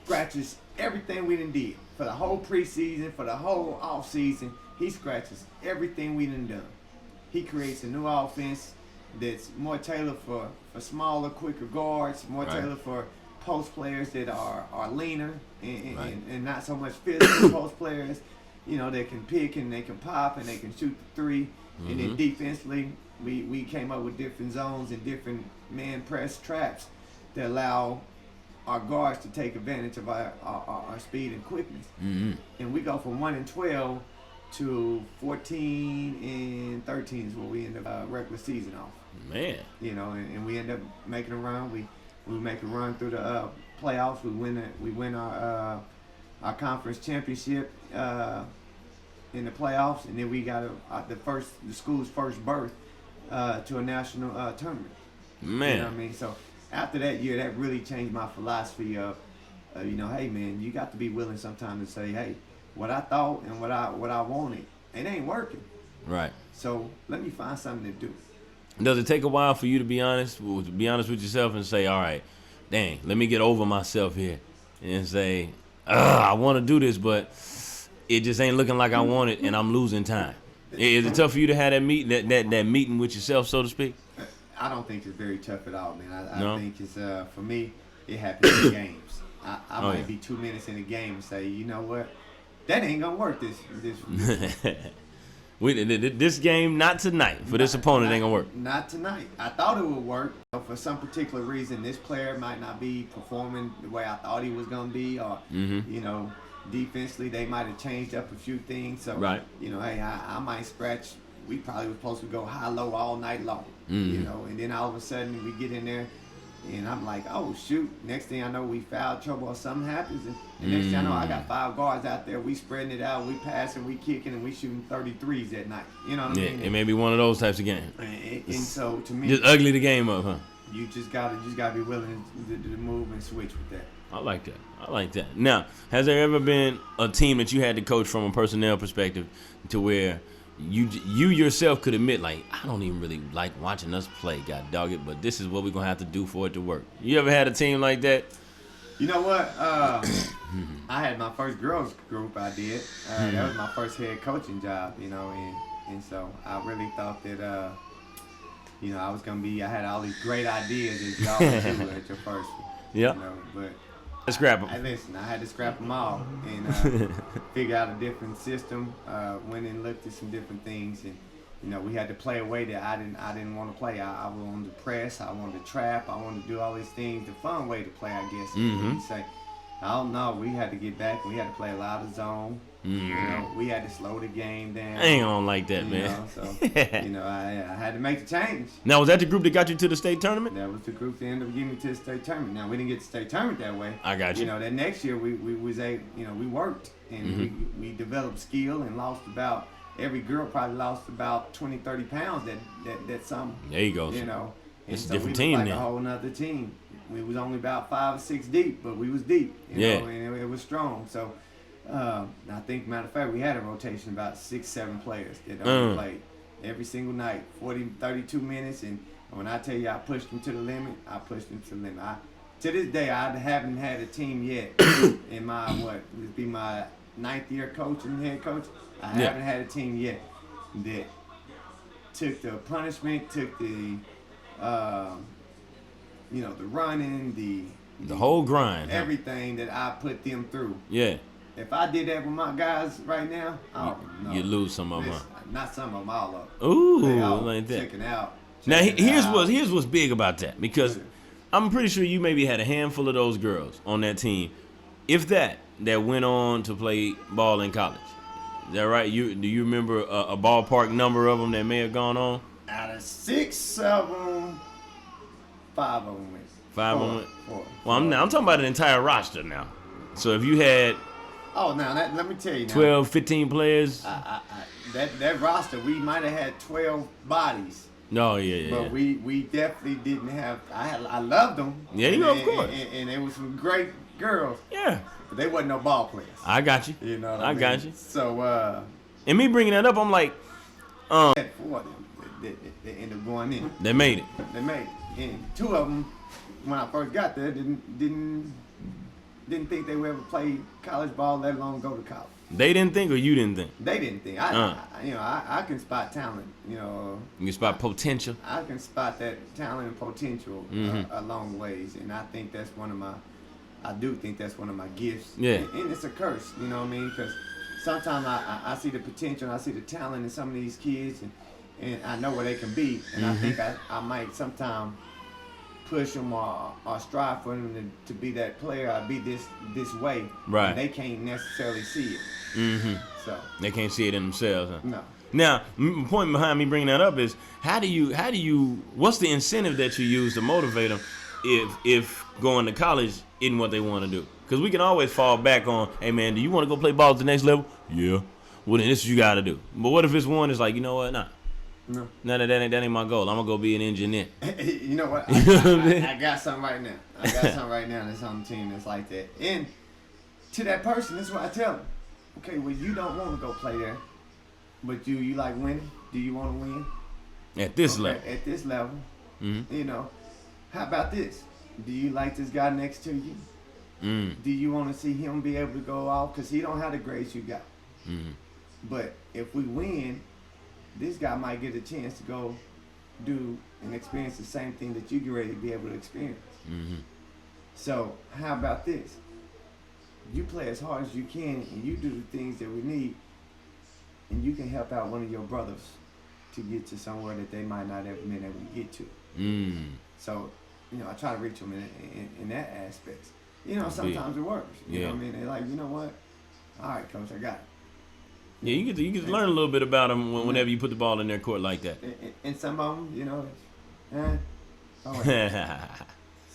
B: scratches everything we done did for the whole preseason, for the whole off season. He scratches everything we done done. He creates a new offense that's more tailored for smaller, quicker guards, more
A: Right.
B: tailored for post players that are leaner and,
A: Right.
B: and not so much physical post players. You know, they can pick and they can pop and they can shoot the three. And then defensively, we came up with different zones and different man press traps that allow our guards to take advantage of our speed and quickness. And we go from 1-12 to 14 and 13 is where we end up regular season off.
A: Man.
B: You know, and we end up making a run. We make a run through the playoffs. We win our conference championship in the playoffs, and then we got the school's first berth to a national tournament.
A: Man.
B: You know what I mean? So after that year, that really changed my philosophy of, you know, hey man, you got to be willing sometimes to say, hey, what I thought and what I wanted, it ain't working.
A: Right.
B: So let me find something to do.
A: Does it take a while for you to be honest with yourself and say, all right, dang, let me get over myself here and say, I want to do this, but it just ain't looking like I want it, and I'm losing time. Is it tough for you to have that meeting with yourself, so to speak?
B: I don't think it's very tough at all, man. I
A: No?
B: think it's for me, it happens in games. I might
A: yeah.
B: be 2 minutes in the game and say, you know what, that ain't gonna work this
A: This game, not tonight. For this opponent, ain't gonna work.
B: Not tonight. I thought it would work. For some particular reason, this player might not be performing the way I thought he was gonna be, or you know, defensively they might have changed up a few things. So
A: Right.
B: you know, hey, I might scratch. We probably were supposed to go high-low all night long.
A: Mm-hmm.
B: You know, and then all of a sudden we get in there. And I'm like, oh, shoot. Next thing I know, we foul trouble or something happens. And next thing I know, I got 5 guards out there. We spreading it out. We passing, we kicking, and we shooting 33s at night. You know what I
A: Yeah,
B: mean?
A: it may be one of those types of games.
B: And so, to me,
A: Just ugly the game up, huh?
B: you just gotta be willing to move and switch with that.
A: I like that. Now, has there ever been a team that you had to coach from a personnel perspective to where you yourself could admit, like, I don't even really like watching us play, god dog it, but this is what we're gonna have to do for it to work? You ever had a team like that?
B: You know what? I had my first girls group. I did. That was my first head coaching job. You know, and so I really thought that you know, I had all these great ideas that y'all do at your first one.
A: Yeah.
B: You know, but
A: Scrap them.
B: I had to scrap them all and figure out a different system. Went and looked at some different things, and you know, we had to play a way that I didn't want to play. I wanted to press, I wanted to trap, I wanted to do all these things. The fun way to play, I guess. You say, I don't know. We had to get back. We had to play a lot of zone. You know, we had to slow the game down.
A: I ain't gonna like that,
B: You
A: man.
B: know, so you know, I had to make the change.
A: Now, was that the group that got you to the state tournament?
B: That was the group that ended up getting me to the state tournament. Now we didn't get to the state tournament that way.
A: I got you.
B: You know, that next year we worked and we developed skill and lost about every girl probably lost about 20, 30 pounds that summer.
A: There you go.
B: You know, and
A: It's a
B: so
A: different
B: we
A: team
B: was like
A: now.
B: a whole nother team. We was only about 5 or 6 deep, but we was deep. You know, and it was strong. So. I think, matter of fact, we had a rotation about 6, 7 players that only played every single night, 40, 32 minutes. And when I tell you I pushed them to the limit, I pushed them to the limit. To this day, I haven't had a team yet in my, this be my 9th year coaching, head coach. I haven't had a team yet that took the punishment, took the, you know, the running,
A: The whole grind. Huh?
B: everything that I put them through.
A: Yeah.
B: If I did that with my guys right now, oh no.
A: You lose some of them.
B: Listen, not some of them, all of them.
A: Ooh,
B: They all
A: like that.
B: checking out.
A: Now,
B: checking
A: here's
B: out.
A: what's big about that, because I'm pretty sure you maybe had a handful of those girls on that team, if that went on to play ball in college. Is that right? Do you remember a ballpark number of them that may have gone on?
B: Out of 6 of them, 5 of them went.
A: 5 of them went?
B: Four.
A: Well, I'm talking about an entire roster now. So if you had
B: Oh, now let me tell you. Now,
A: 12, 15 players.
B: that roster, we might have had 12 bodies.
A: No, yeah.
B: But we definitely didn't have. I loved them.
A: Yeah, you know, of course.
B: And they were some great girls.
A: Yeah.
B: But they wasn't no ball players.
A: I got you.
B: You know what
A: I
B: I mean?
A: got you.
B: So
A: And me bringing that up, I'm like,
B: had 4 of them that ended up going in.
A: they made it.
B: They made it. And 2 of them, when I first got there, didn't think they would ever play college ball, let alone go to college.
A: They didn't think, or you didn't think?
B: They didn't think. I can spot talent. You know,
A: You can spot potential.
B: I can spot that talent and potential along ways, and I think that's one of my. I do think that's one of my gifts.
A: Yeah.
B: And it's a curse, you know what I mean? Because sometimes I see the potential, I see the talent in some of these kids, and I know where they can be, and I think I might sometime push them or strive for them to be that player or be this way.
A: Right.
B: And they can't necessarily see it.
A: Mm-hmm.
B: So
A: They can't see it in themselves. Huh?
B: no.
A: Now, the point behind me bringing that up is how do you what's the incentive that you use to motivate them if going to college isn't what they want to do? Because we can always fall back on, hey man, do you want to go play ball at the next level? Yeah. Well then this is what you got to do. But what if it's one that's like, you know what, nah.
B: No.
A: No, that ain't my goal. I'm gonna go be an engineer.
B: You know what? I got something right now. I got something right now that's on the team that's like that. And to that person, that's what I tell them. Okay, well you don't want to go play there, but you like winning. Do you want to win?
A: At this level.
B: At this level,
A: Mm-hmm.
B: you know. How about this? Do you like this guy next to you?
A: Mm.
B: Do you want to see him be able to go off? Because he don't have the grades you got.
A: Mm-hmm.
B: But if we win, this guy might get a chance to go do and experience the same thing that you get ready to be able to experience.
A: Mm-hmm.
B: So how about this? You play as hard as you can and you do the things that we need, and you can help out one of your brothers to get to somewhere that they might not ever been able to get to.
A: Mm.
B: So, you know, I try to reach them in that aspect. You know, sometimes it works. You know what I mean? They're like, you know what? All right, coach, I got it.
A: Yeah, you get to learn a little bit about them whenever you put the ball in their court like that.
B: And some of them, you know, oh, wait.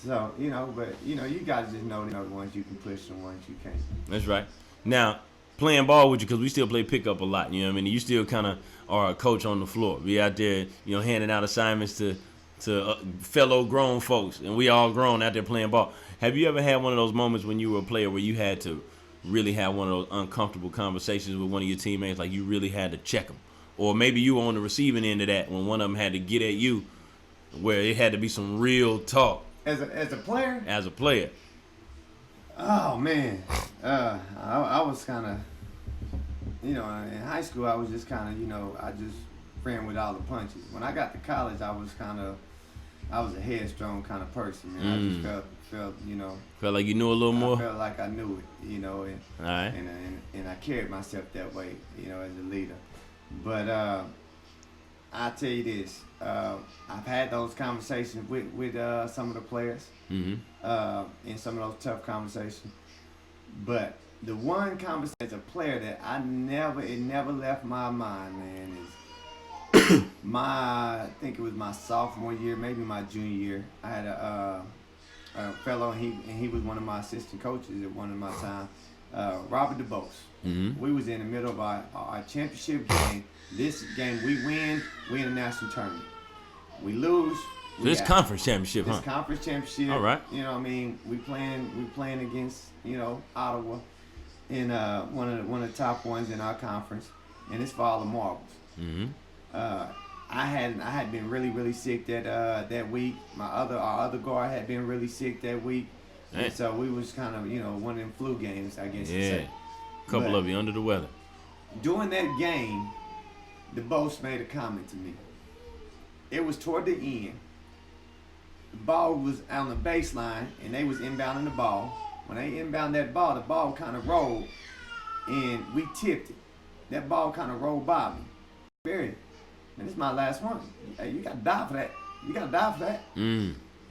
B: So, you know, but, you know, you got to just know the ones you can push and ones you can't.
A: That's right. Now, playing ball with you, because we still play pickup a lot, you know what I mean? You still kind of are a coach on the floor. Be out there, you know, handing out assignments to fellow grown folks, and we all grown out there playing ball. Have you ever had one of those moments when you were a player where you had to really have one of those uncomfortable conversations with one of your teammates, like you really had to check them? Or maybe you were on the receiving end of that when one of them had to get at you where it had to be some real talk.
B: As a player?
A: As a player.
B: Oh, man. I was kind of, you know, in high school, I was just kind of, you know, I just ran with all the punches. When I got to college, I was a headstrong kind of person, man. I just felt, you know.
A: Felt like you knew a little more?
B: I felt like I knew it, you know, and,
A: all right.
B: and I carried myself that way, you know, as a leader. But I'll tell you this, I've had those conversations with some of the players, in some of those tough conversations. But the one conversation as a player that it never left my mind, man, is I think it was my sophomore year, maybe my junior year. I had a fellow, and he was one of my assistant coaches at one of my time, Robert DeBose.
A: Mm-hmm.
B: We was in the middle of our championship game. This game we win the national tournament. We lose.
A: This conference championship,
B: This conference championship.
A: All right.
B: You know what I mean? We playing against, you know, Ottawa in one of the top ones in our conference, and it's for all the marbles.
A: Mm-hmm.
B: I had been really sick that week. Our other guard had been really sick that week.
A: Hey.
B: And so we was kind of, you know, one of them flu games, I guess you'd say.
A: Couple of you under the weather.
B: During that game, the boss made a comment to me. It was toward the end. The ball was on the baseline, and they was inbounding the ball. When they inbound that ball, the ball kind of rolled, and we tipped it. That ball kind of rolled by me. Buried. And this is my last one. Hey, you got to die for that. You got to die for that.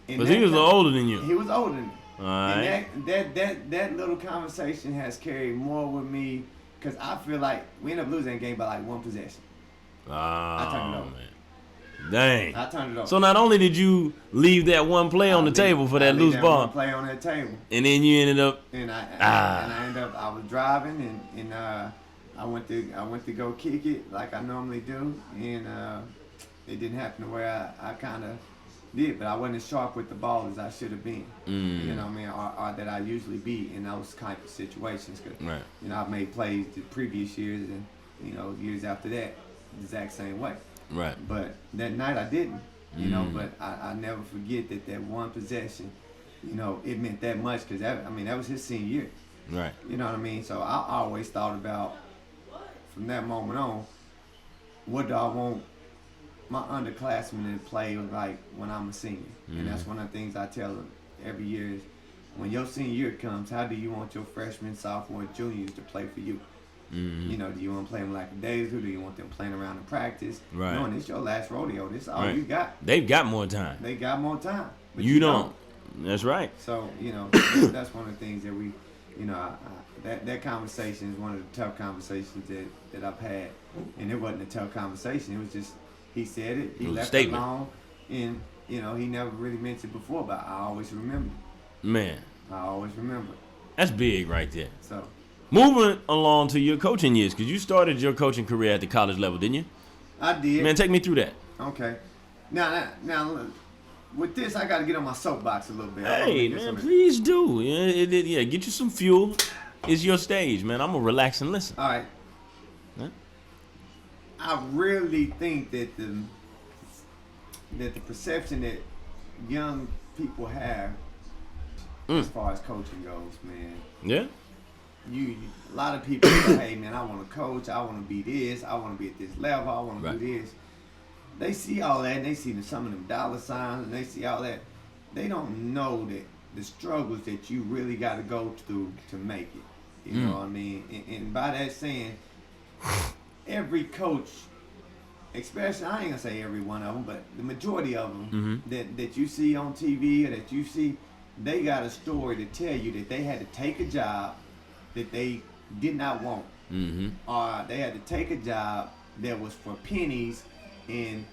A: Because he was a little older than you.
B: He was older than me.
A: All right.
B: And that little conversation has carried more with me, because I feel like we ended up losing that game by like one possession. I turned it over.
A: Man. Dang.
B: I turned it over.
A: So not only did you leave that one play on the table for that loose ball,
B: one play on that table,
A: and then you ended up.
B: I was driving, and I went to go kick it like I normally do, and it didn't happen the way I kind of did, but I wasn't as sharp with the ball as I should have been. You know what I mean? Or that I usually be in those kind of situations. Cause,
A: right.
B: You know, I've made plays the previous years, and, you know, years after that, the exact same way.
A: Right.
B: But that night I didn't, you know, but I never forget that one possession, you know, it meant that much, because that was his senior year.
A: Right.
B: You know what I mean? So I always thought about, from that moment on, what do I want my underclassmen to play like when I'm a senior? And that's one of the things I tell them every year is, when your senior year comes, how do you want your freshmen, sophomore, juniors to play for you? You know, do you want to play them like a days, or do you want them playing around in practice?
A: Right.
B: Knowing it's your last rodeo, this is all you got.
A: They've got more time.
B: They got more time. but
A: you don't. That's right.
B: So that's one of the things that we, that conversation is one of the tough conversations that I've had, and it wasn't a tough conversation. It was just he said it, he
A: It was a
B: left it
A: statement.
B: alone, and he never really mentioned before, but I always remember.
A: Man,
B: I always remember.
A: that's big right there.
B: So
A: Moving along to your coaching years, because you started your coaching career at the college level, didn't you?
B: I did.
A: Man, take me through that.
B: Okay. Now, look, with this, I got to get on my soapbox a little bit.
A: Hey, man, please do. Yeah, get you some fuel. It's your stage, man. I'm going to relax and listen.
B: All right.
A: Huh?
B: I really think that the perception that young people have as far as coaching goes, man.
A: Yeah?
B: A lot of people say, hey, man, I want to coach. I want to be this. I want to be at this level. I want to do this. They see all that, and they see some of them dollar signs, and they see all that. They don't know that the struggles that you really got to go through to make it. You know what I mean? And by that saying, every coach, especially, I ain't going to say every one of them, but the majority of them that you see on TV or that you see, they got a story to tell you that they had to take a job that they did not want. Or they had to take a job that was for pennies and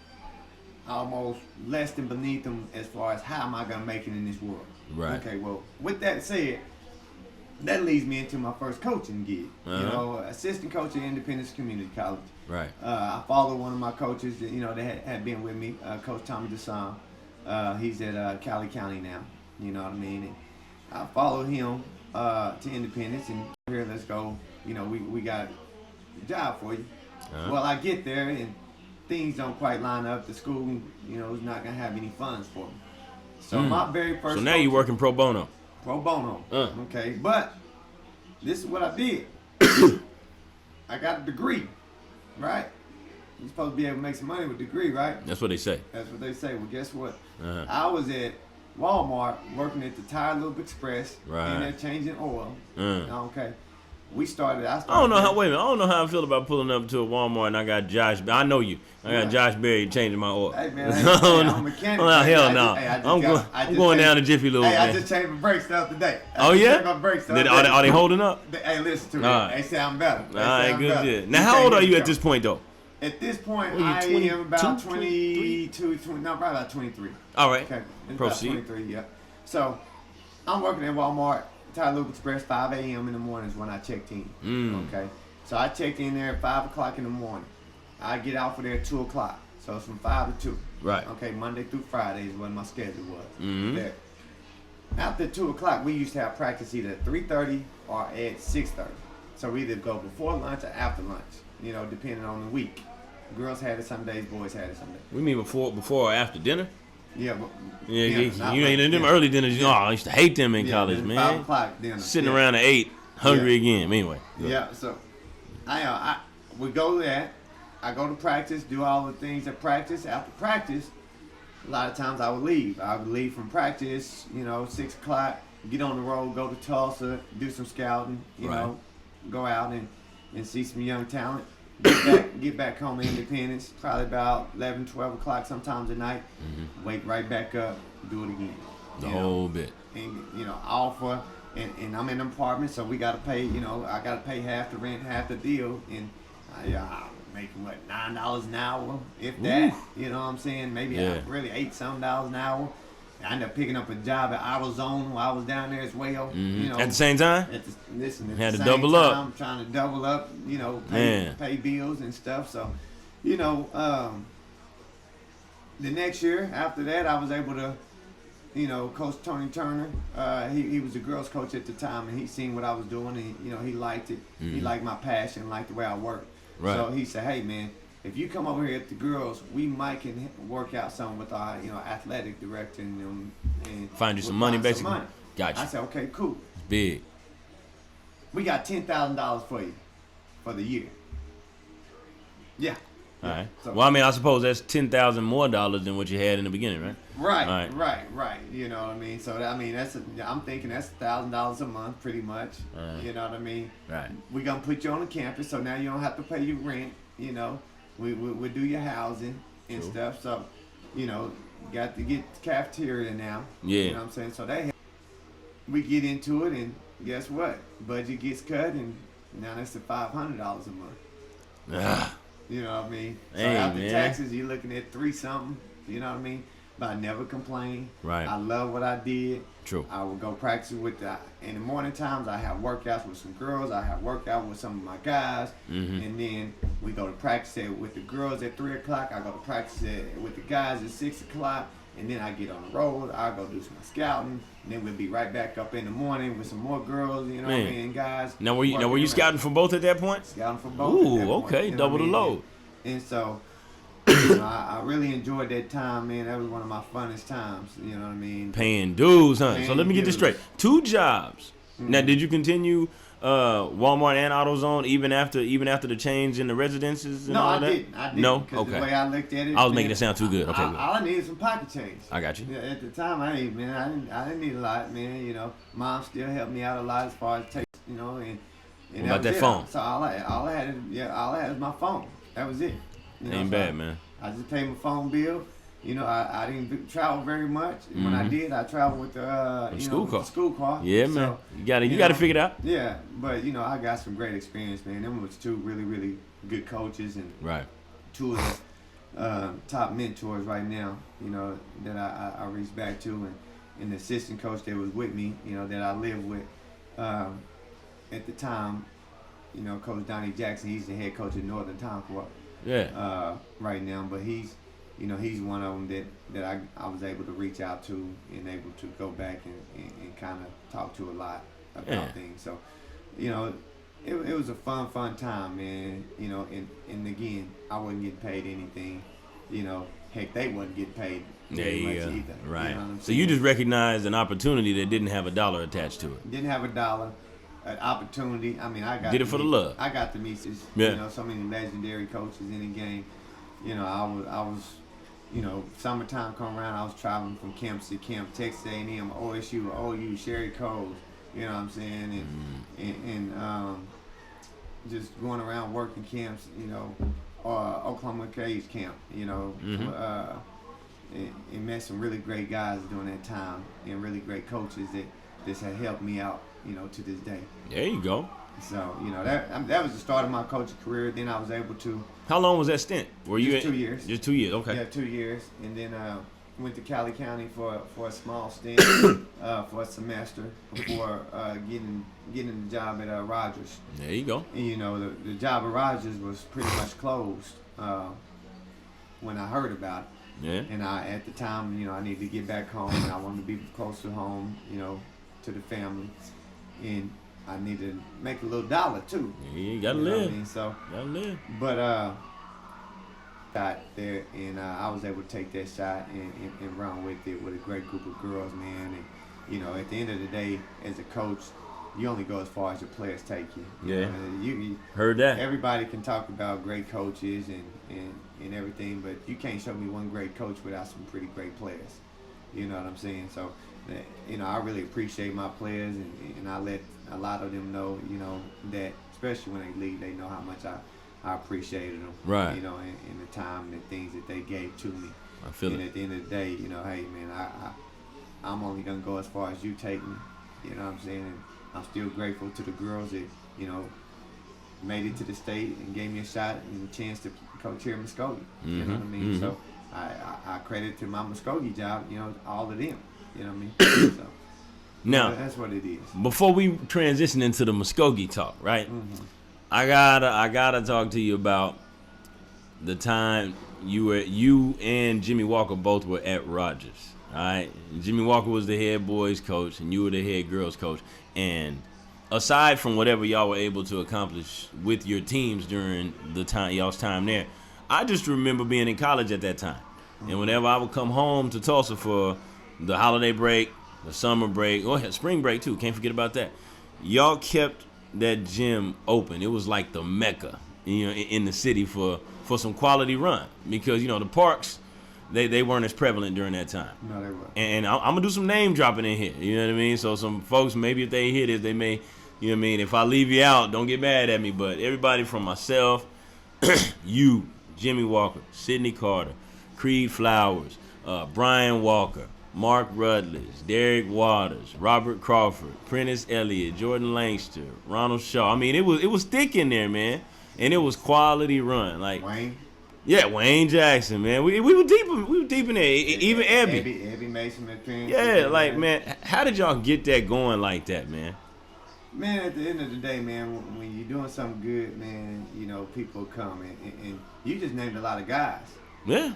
B: almost less than beneath them as far as how am I going to make it in this world.
A: Right.
B: Okay, well, with that said, that leads me into my first coaching gig. Assistant coach at Independence Community College.
A: Right.
B: I follow one of my coaches that, that had been with me, Coach Tommy DeSong. He's at Cali County now. You know what I mean? And I follow him to Independence, and here, let's go. We got a job for you. Well, I get there, and things don't quite line up. The school, is not going to have any funds for me. So my very first.
A: So now you're working pro bono.
B: Pro bono. Okay, but this is what I did. I got a degree, right? You're supposed to be able to make some money with a degree, right?
A: That's what they say.
B: That's what they say. Well, guess what? I was at Walmart working at the Tire Loop Express.
A: Right.
B: And they're changing oil. Okay. I started.
A: I don't know how. Wait a minute. I don't know how I feel about pulling up to a Walmart and I got Josh. I know you. I got Josh Berry changing my oil.
B: Hey man, I'm a mechanic.
A: Oh hell no. I'm going down to Jiffy Lube.
B: Hey,
A: man.
B: I just changed my brakes the other day.
A: Oh yeah.
B: My brakes the other day.
A: Are they holding up?
B: Hey, listen to me.
A: Right.
B: They sound better.
A: All right, good shit. Now, how old are you at this point though?
B: At this point,
A: What are you,
B: I am about
A: 22,
B: 22, no, probably about 23.
A: All right.
B: Okay.
A: Proceed.
B: About 23, yeah. So, I'm working at Walmart, Tire Loop Express, 5 a.m. in the mornings when I checked in. Okay. So, I checked in there at 5 o'clock in the morning. I get out for there at 2 o'clock. So, it's from 5 to 2.
A: Right.
B: Okay, Monday through Friday is what my schedule was. There. After 2 o'clock, we used to have practice either at 3:30 or at 6:30. So, we either go before lunch or after lunch, depending on the week. Girls had it some days, boys had it some days.
A: We mean before or after dinner?
B: Yeah, but
A: you ain't in them early dinners. Oh, I used to hate them in college, man.
B: 5 o'clock dinner.
A: Sitting around at 8, hungry again. Anyway.
B: Yeah, so I would go there. I go to practice, do all the things at practice. After practice, a lot of times I would leave. I would leave from practice, 6 o'clock, get on the road, go to Tulsa, do some scouting, go out and see some young talent. Get back home to Independence, probably about 11, 12 o'clock sometimes at night. Wake right back up, do it again.
A: The whole bit.
B: And, offer, and I'm in an apartment, so we got to pay, I got to pay half the rent, half the deal. And I'm making, $9 an hour, if that.
A: Ooh.
B: You know what I'm saying? Maybe really $8-something an hour. I ended up picking up a job at AutoZone while I was down there as well.
A: At the same time? Had to double up.
B: I'm trying to double up, pay bills and stuff. So, the next year after that, I was able to, Coach Tony Turner, he was the girls coach at the time, and he seen what I was doing, and, he liked it. He liked my passion, liked the way I worked.
A: Right.
B: So he said, hey, man, if you come over here at the girls, we might can work out something with our, athletic director and
A: find you some money, basically.
B: Some money.
A: Gotcha.
B: I said, okay, cool.
A: It's big.
B: We got $10,000 for you for the year. Yeah.
A: All right.
B: So,
A: Well, I mean, I suppose that's $10,000 more than what you had in the beginning, right?
B: Right. You know what I mean? So I'm thinking that's $1,000 a month, pretty much. You know what I mean?
A: Right.
B: We're gonna put you on the campus, so now you don't have to pay your rent. We do your housing and stuff. So, got to get the cafeteria now.
A: Yeah.
B: You know what I'm saying? So we get into it, and guess what? Budget gets cut, and now that's the $500 a month.
A: Ah,
B: You know what I mean? So
A: Hey,
B: after
A: man.
B: taxes, you're looking at 3-something. You know what I mean? But I never complain.
A: Right.
B: I love what I did.
A: True.
B: I would go practice in the morning times. I have workouts with some girls. I have workout with some of my guys.
A: Mhm.
B: And then we go to practice with the girls at 3 o'clock. I go to practice with the guys at 6 o'clock. And then I get on the road. I go do some scouting. And then we'll be right back up in the morning with some more girls, you know what I
A: Man.
B: mean, and guys.
A: Now were you
B: working around.
A: scouting for both at that point?
B: Scouting for both. at that
A: Ooh,
B: point,
A: okay,
B: you know
A: double
B: what I
A: the
B: mean?
A: load.
B: And so, you know, I really enjoyed that time, man. That was one of my funnest times. You know what I mean?
A: Paying dues, huh? So
B: Paying
A: let me get this
B: dues.
A: straight. 2 jobs. Now, did you continue Walmart and AutoZone even after the change in the residences and
B: No,
A: all
B: I
A: that?
B: didn't. I didn't.
A: No?
B: Because
A: Okay.
B: the way I looked at it,
A: I was making
B: man,
A: it sound too good. Okay, good.
B: All I needed some pocket change.
A: I got you.
B: Yeah, at the time, I didn't need a lot, man. You know, mom still helped me out a lot as far as take, you know, and
A: What about
B: was
A: that
B: it.
A: phone?
B: So all I had was my phone. That was it. You know,
A: Ain't
B: so
A: bad, man.
B: I just paid my phone bill. You know, I didn't travel very much. When I did, I traveled with the school car.
A: Yeah,
B: So,
A: man. You got to figure it out.
B: Yeah, but you know, I got some great experience, man. Them was 2 really, really good coaches and
A: Right.
B: 2 of the top mentors right now. You know that I reach back to, and the assistant coach that was with me. You know that I lived with at the time. You know, Coach Donnie Jackson. He's the head coach at Northern Tonopah
A: Yeah.
B: right now, but he's one of them that I was able to reach out to and able to go back and kind of talk to a lot about
A: Yeah.
B: things. So, you know, it was a fun time, man. You know, and again, I wasn't getting paid anything. You know, heck, they wasn't getting paid very much either.
A: Right.
B: You know what I'm
A: So you
B: saying?
A: just recognized an opportunity that didn't have a dollar attached to it.
B: Didn't have a dollar. An opportunity. I mean, I got
A: Did it
B: to
A: for the
B: meet-
A: love.
B: I got to meet
A: Yeah.
B: you know, so many legendary coaches in the game. You know, I was, you know, summertime come around, I was traveling from camps to camp, Texas A&M, OSU, OU, Sherry Coles. You know what I'm saying? And just going around working camps. You know, Oklahoma Cage camp. You know, and met some really great guys during that time, and really great coaches that just had helped me out. You know, to this day.
A: There you go.
B: So, you know, that was the start of my coaching career. Then I was able to,
A: How long was that stint? Were you
B: Just 2 years.
A: Just 2 years. Okay.
B: yeah, 2 years. And then went to Cali County for a small stint, for a semester before getting the job at Rogers.
A: There you go.
B: And, you know, the job at Rogers was pretty much closed when I heard about it.
A: Yeah.
B: And at the time, you know, I needed to get back home, and I wanted to be close to home, you know, to the family. And I need to make a little dollar too.
A: Yeah, you gotta
B: You know what
A: live.
B: I mean? So,
A: Gotta live.
B: but got there, and I was able to take that shot and run with it with a great group of girls, man. And you know, at the end of the day, as a coach, you only go as far as your players take you.
A: Yeah.
B: You
A: Heard that.
B: everybody can talk about great coaches and everything, but you can't show me one great coach without some pretty great players. You know what I'm saying? So, you know, I really appreciate my players, and I let a lot of them know, you know, that especially when they leave, they know how much I appreciated them.
A: Right.
B: You know, and the time and the things that they gave to me.
A: I feel
B: And
A: it.
B: at the end of the day, you know, hey man, I'm only gonna go as far as you take me. You know what I'm saying? And I'm still grateful to the girls that, you know, made it to the state and gave me a shot and a chance to coach here at Muskogee. You know what I mean? So I credit to my Muskogee job, you know, all of them. You know what I mean? So
A: Now,
B: that's what it is.
A: before we transition into the Muskogee talk, right? I gotta talk to you about the time you and Jimmy Walker both were at Rogers. All right, Jimmy Walker was the head boys coach, and you were the head girls coach. And aside from whatever y'all were able to accomplish with your teams during the time y'all's time there, I just remember being in college at that time. And whenever I would come home to Tulsa for the holiday break, the summer break, spring break too, can't forget about that. Y'all kept that gym open. It was like the Mecca, you know, in the city for some quality run, because, you know, the parks, they weren't as prevalent during that time.
B: No, they were.
A: And I'm gonna do some name dropping in here. You know what I mean? So some folks, maybe if they hear this, they may, you know what I mean? If I leave you out, don't get mad at me. But everybody from myself, you, Jimmy Walker, Sidney Carter, Creed Flowers, Brian Walker, Mark Rutledge, Derek Waters, Robert Crawford, Prentice Elliott, Jordan Langster, Ronald Shaw. I mean, it was thick in there, man, and it was quality run. Like
B: Wayne.
A: Yeah, Wayne Jackson, man. We were deep in there. Even Ebby.
B: Ebby Mason appearance.
A: Yeah, like man, how did y'all get that going like that, man?
B: Man, at the end of the day, man, when you're doing something good, man, you know, people come and you just named a lot of guys.
A: Yeah,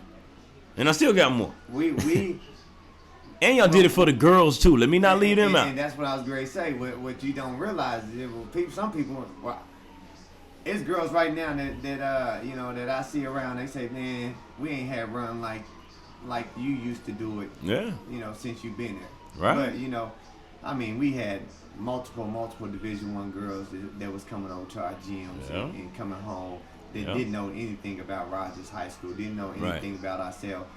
A: and I still got more.
B: We
A: and y'all did it for the girls too. Let me not leave them out.
B: And that's what I was going to say. What you don't realize is some people. Well, it's girls right now that you know that I see around. They say, man, we ain't had run like you used to do it.
A: Yeah.
B: You know, since you've been there.
A: Right.
B: But you know, I mean, we had multiple Division I girls that was coming over to our gyms and coming home. They didn't know anything about Rogers High School. Didn't know anything about ourselves.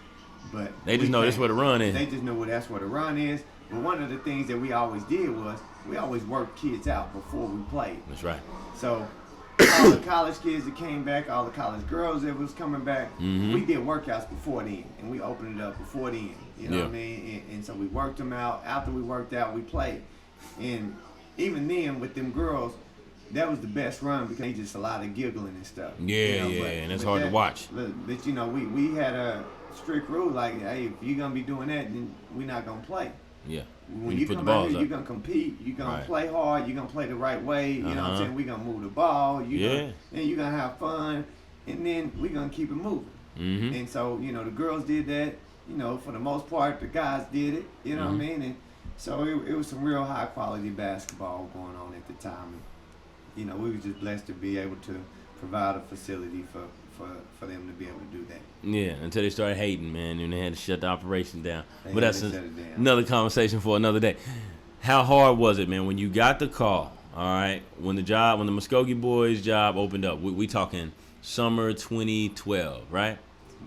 B: But
A: they just know that's where the run is.
B: They just know that's where the run is. But one of the things that we always did was we always worked kids out before we played.
A: That's right.
B: So all the college kids that came back, all the college girls that was coming back, we did workouts before then, and we opened it up before then. You know what I mean? And so we worked them out. After we worked out, we played. And even then, with them girls, that was the best run because they just a lot of giggling and stuff.
A: Yeah, you know, and it's hard to watch.
B: But you know, we had a strict rule like, hey, if you're gonna be doing that, then we're not gonna play.
A: Yeah.
B: When you come out here, you're gonna compete. You're gonna play hard. You're gonna play the right way. You know what I'm saying? We're gonna move the ball. And you're gonna have fun, and then we're gonna keep it moving. And so, you know, the girls did that. You know, for the most part, the guys did it. You know what I mean? And so it was some real high quality basketball going on at the time. And, you know, we were just blessed to be able to provide a facility for them to be able to do that.
A: Yeah, until they started hating, man, and they had to shut the operation down. But that's another conversation for another day. How hard was it, man, when you got the call, all right, when the Muskogee boys job opened up? We talking summer 2012, right?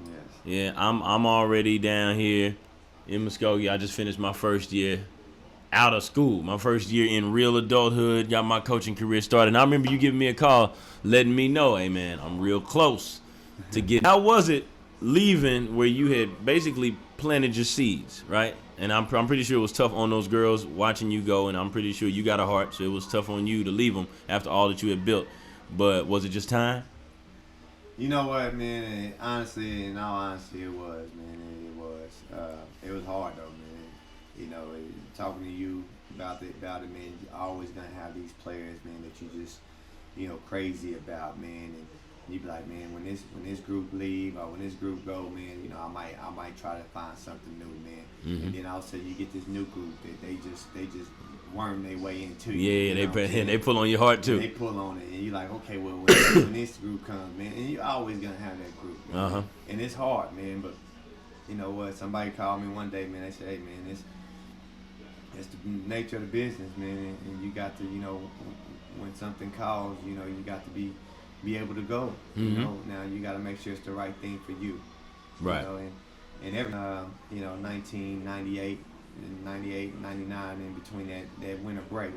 B: Yes.
A: Yeah, I'm already down here in Muskogee. I just finished my first year out of school, my first year in real adulthood, got my coaching career started. And I remember you giving me a call, letting me know, hey, man, I'm real close to getting. How was it leaving where you had basically planted your seeds, right? And I'm pretty sure it was tough on those girls watching you go, and I'm pretty sure you got a heart, so it was tough on you to leave them after all that you had built. But was it just time?
B: You know what, man? Honestly, in all honesty, it was, man. It was hard, though, man. You know, talking to you about it, man. You're always gonna have these players, man, that you just, you know, crazy about, man. And you be like, man, when this group leave or when this group go, man, you know, I might try to find something new, man. And then all of a sudden you get this new group that they just worm their way into you.
A: Yeah, they pull on your heart too.
B: They pull on it, and you're like, okay, well, when this group comes, man, and you're always gonna have that group, man. And it's hard, man. But you know what? Somebody called me one day, man. They said, hey, man, it's the nature of the business, man, and you got to, you know, when something calls, you know, you got to be able to go. You know, now you got to make sure it's the right thing for you.
A: Right.
B: You know, and every, you know, 1998, and 98, 99, in between that winter break,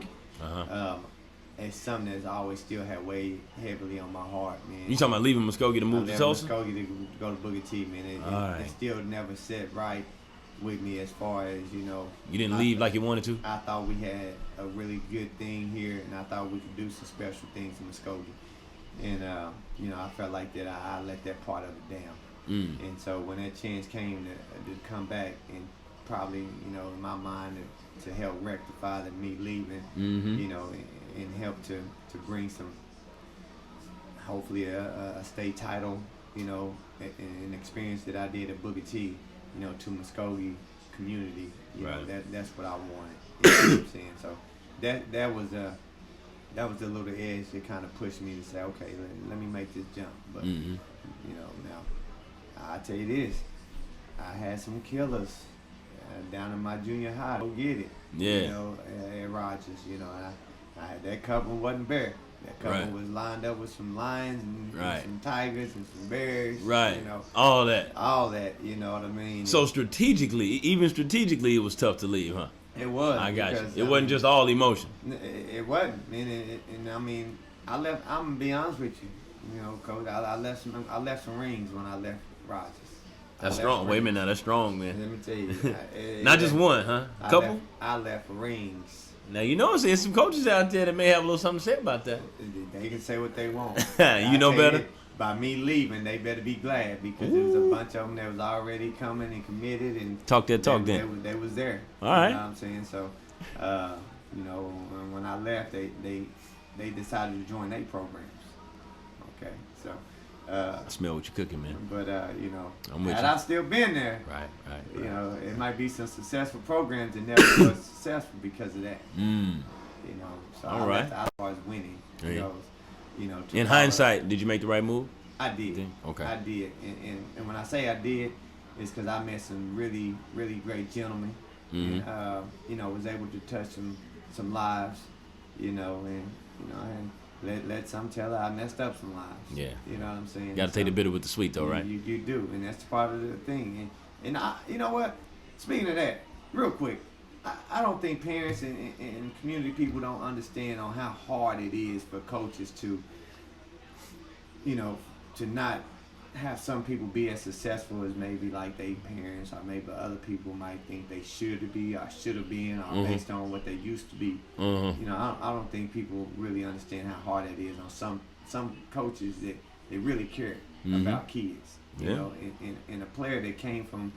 B: it's something that's always still had weighed heavily on my heart, man.
A: You talking about leaving Muskogee to move to Tulsa?
B: Muskogee to go to Booker T, man. It still never set right with me as far as, you know.
A: You didn't leave like you wanted to?
B: I thought we had a really good thing here, and I thought we could do some special things in Muskogee. And, you know, I felt like that I let that part of it down. And so when that chance came to come back and probably, you know, in my mind to help rectify me leaving, you know, and help to bring some, hopefully a state title, you know, an experience that I did at Booker T, you know, to Muskogee community. You know, that's what I wanted. You know what I'm saying? So that was a little edge that kind of pushed me to say, okay, let me make this jump. But you know, now I tell you this, I had some killers down in my junior high. Go get it.
A: Yeah.
B: You know, at Rogers. You know, I had that couple wasn't bare. That couple was lined up with some lions and some tigers and some bears. Right. You know,
A: all that.
B: You know what I mean?
A: So strategically, it was tough to leave, huh?
B: It was.
A: I got you. It wasn't just all emotion.
B: It wasn't. And I mean, I left. I'm gonna be honest with you. You know, Coach. I left some rings when I left Rogers.
A: That's
B: left
A: strong. Wait a
B: rings.
A: minute now. That's strong, man.
B: Let me tell you.
A: Not just one, huh? A couple?
B: I left rings.
A: Now, you know, there's some coaches out there that may have a little something to say about that.
B: They can say what they want.
A: You know better?
B: By me leaving, they better be glad because there was a bunch of them that was already coming and committed and
A: Talk that talk
B: they,
A: then.
B: They was there.
A: All right.
B: You know what I'm saying? So, you know, when I left, they decided to join their programs. Okay, so.
A: I smell what you're cooking, man.
B: But you know,
A: I'm with
B: had
A: you.
B: I still been there,
A: Right.
B: you know, it might be some successful programs that never was successful because of that.
A: Mm.
B: You know, so
A: All right.
B: I was winning.
A: There you-
B: You know,
A: In hindsight, did you make the right move?
B: I did.
A: Okay.
B: I did, and when I say I did, it's because I met some really, really great gentlemen,
A: Mhm.
B: and you know, was able to touch some lives, you know, and you know, and let some tell her I messed up some lives.
A: Yeah.
B: You know what I'm saying?
A: Got to take the
B: So,
A: bitter with the sweet, though, right?
B: You do, and that's part of the thing. And I, you know what? Speaking of that, real quick, I don't think parents and community people don't understand on how hard it is for coaches to, you know, to not have some people be as successful as maybe like they parents or maybe other people might think they should be or should have been or based on what they used to be.
A: Mm-hmm.
B: You know, I don't think people really understand how hard that is on some coaches that they really care about kids. You
A: Yeah.
B: know, and a player that came from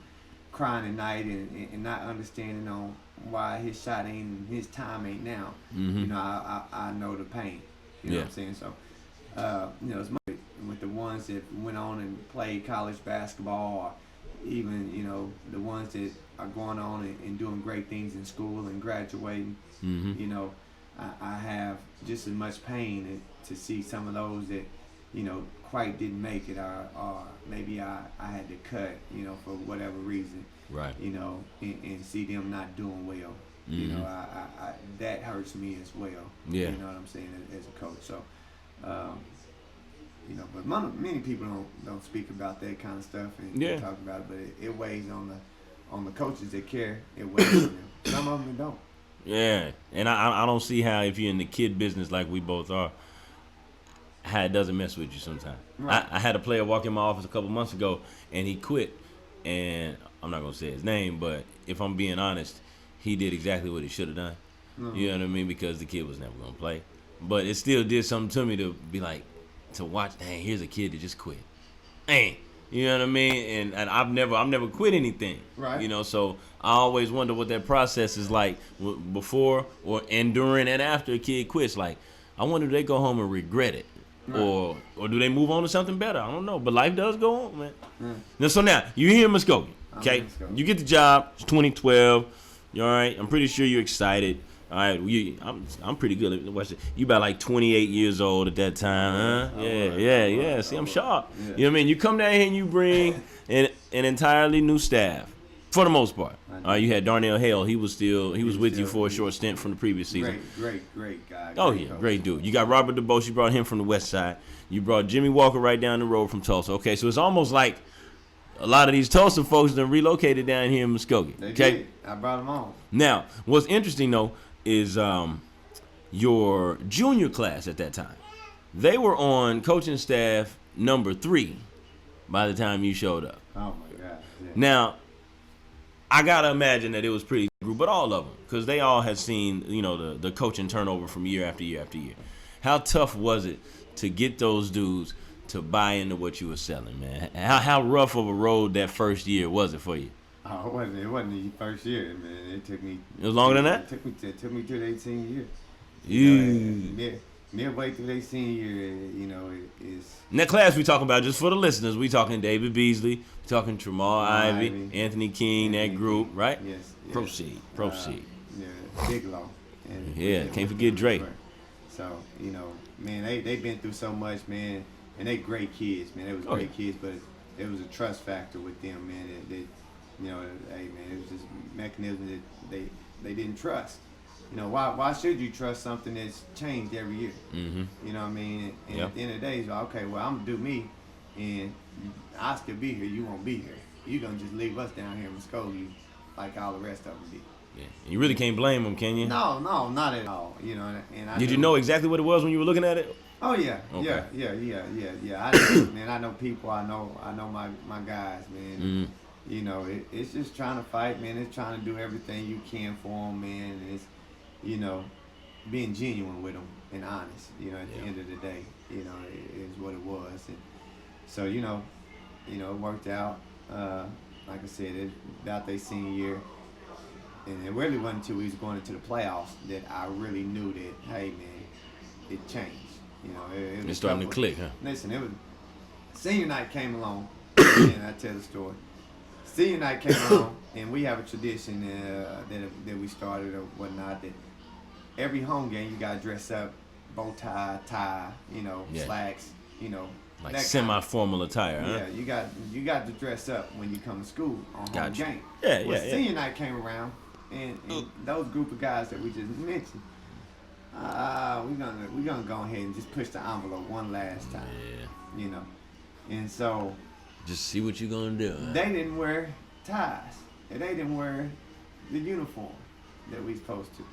B: crying at night and not understanding on why his shot ain't his time ain't now.
A: Mhm.
B: You know, I know the pain. You know what I'm saying? So, you know, it's much with the ones that went on and played college basketball, or even you know the ones that are going on and doing great things in school and graduating.
A: Mhm.
B: You know, I have just as much pain to see some of those that you know quite didn't make it, or maybe I had to cut, you know, for whatever reason.
A: Right.
B: You know, and see them not doing well. You know, I that hurts me as well.
A: Yeah.
B: You know what I'm saying as a coach. So, you know, but many people don't speak about that kind of stuff and
A: Yeah.
B: talk about it, but it weighs on the coaches that care. It weighs on them. Some of them don't.
A: Yeah, and I don't see how if you're in the kid business like we both are, how it doesn't mess with you sometimes.
B: Right.
A: I had a player walk in my office a couple months ago, and he quit. And I'm not gonna say his name, but if I'm being honest, he did exactly what he should have done. You know what I mean? Because the kid was never gonna play, but it still did something to me to be like, to watch. Dang, here's a kid that just quit. Dang. You know what I mean? And I've never quit anything.
B: Right.
A: You know, so I always wonder what that process is like before and during and after a kid quits. Like, I wonder, do they go home and regret it?
B: Right.
A: Or do they move on to something better? I don't know. But life does go on, man. Now, so now, you're here in Muskogee, okay?
B: in Muskogee.
A: You get the job. It's 2012. You all right? I'm pretty sure you're excited. All right, I'm pretty good. Watch it. You about like 28 years old at that time, huh? Yeah. See, I'm sharp.
B: Yeah.
A: You know what I mean? You come down here and you bring an entirely new staff, for the most part. You had Darnell Hale. He was with you for a short stint from the previous season.
B: Great guy.
A: Oh
B: Great
A: yeah,
B: coach.
A: great dude. You got Robert DeBose. You brought him from the West Side. You brought Jimmy Walker right down the road from Tulsa. Okay, so it's almost like a lot of these Tulsa folks done relocated down here in Muskogee.
B: They
A: Okay.
B: did. I brought them on.
A: Now, what's interesting though is your junior class at that time. They were on coaching staff number 3 by the time you showed up.
B: Oh my God. Yeah.
A: Now, I gotta imagine that it was pretty group, but all of them, because they all had seen, you know, the coaching turnover from year after year after year. How tough was it to get those dudes to buy into what you were selling, man? How rough of a road that first year was it for you?
B: Oh, it wasn't the first year, man. It took me.
A: It was longer than that?
B: It took me to the 18 years.
A: Yeah.
B: Midway through their senior year, you know, is.
A: In that class we talking about, just for the listeners, we talking David Beasley, we talking Tramal Ivy, Anthony King, that group, right?
B: Yes.
A: Proceed.
B: Yeah, Bigelow. And
A: Yeah, can't forget Drake.
B: So, you know, man, they've been through so much, man, and they great kids, man. They was
A: Oh,
B: great
A: yeah.
B: kids, but it was a trust factor with them, man. That you know, hey, man, it was just mechanism that they didn't trust. You know, why should you trust something that's changed every year?
A: Mm-hmm.
B: You know what I mean? And
A: Yeah.
B: at the end of the day, it's like, okay, well, I'm gonna do me, and I still be here. You won't be here. You gonna just leave us down here in Muskogee like all the rest of them did.
A: Yeah. You really can't blame them, can you?
B: No, not at all. You know, and I
A: Did you
B: knew-
A: know exactly what it was when you were looking at it?
B: Oh yeah,
A: Okay.
B: yeah. I know, man. I know people. I know my guys, man.
A: Mm.
B: You know, it's just trying to fight, man. It's trying to do everything you can for them, man. And it's, you know, being genuine with them and honest. You know, at the
A: Yeah.
B: end of the day, you know, is what it was. And so, it worked out. Like I said, about their senior year, and it really wasn't until we was going into the playoffs that I really knew that, hey, man, it changed. You know, it was
A: It's starting to
B: couple-
A: click, huh?
B: Listen, it was senior night came along, and I tell the story. Senior night came along, and we have a tradition that we started or whatnot. That every home game you gotta dress up, bow tie,
A: Yeah.
B: slacks,
A: Like
B: that
A: semi-formal attire, huh?
B: yeah, you got to dress up when you come to school on home
A: Gotcha.
B: game.
A: Yeah,
B: Well,
A: yeah.
B: senior night came around, and those group of guys that we just mentioned, we're gonna go ahead and just push the envelope one last time,
A: Yeah.
B: And so
A: Just see what you're gonna do. Huh?
B: they didn't wear ties, and they didn't wear the uniform that we supposed to.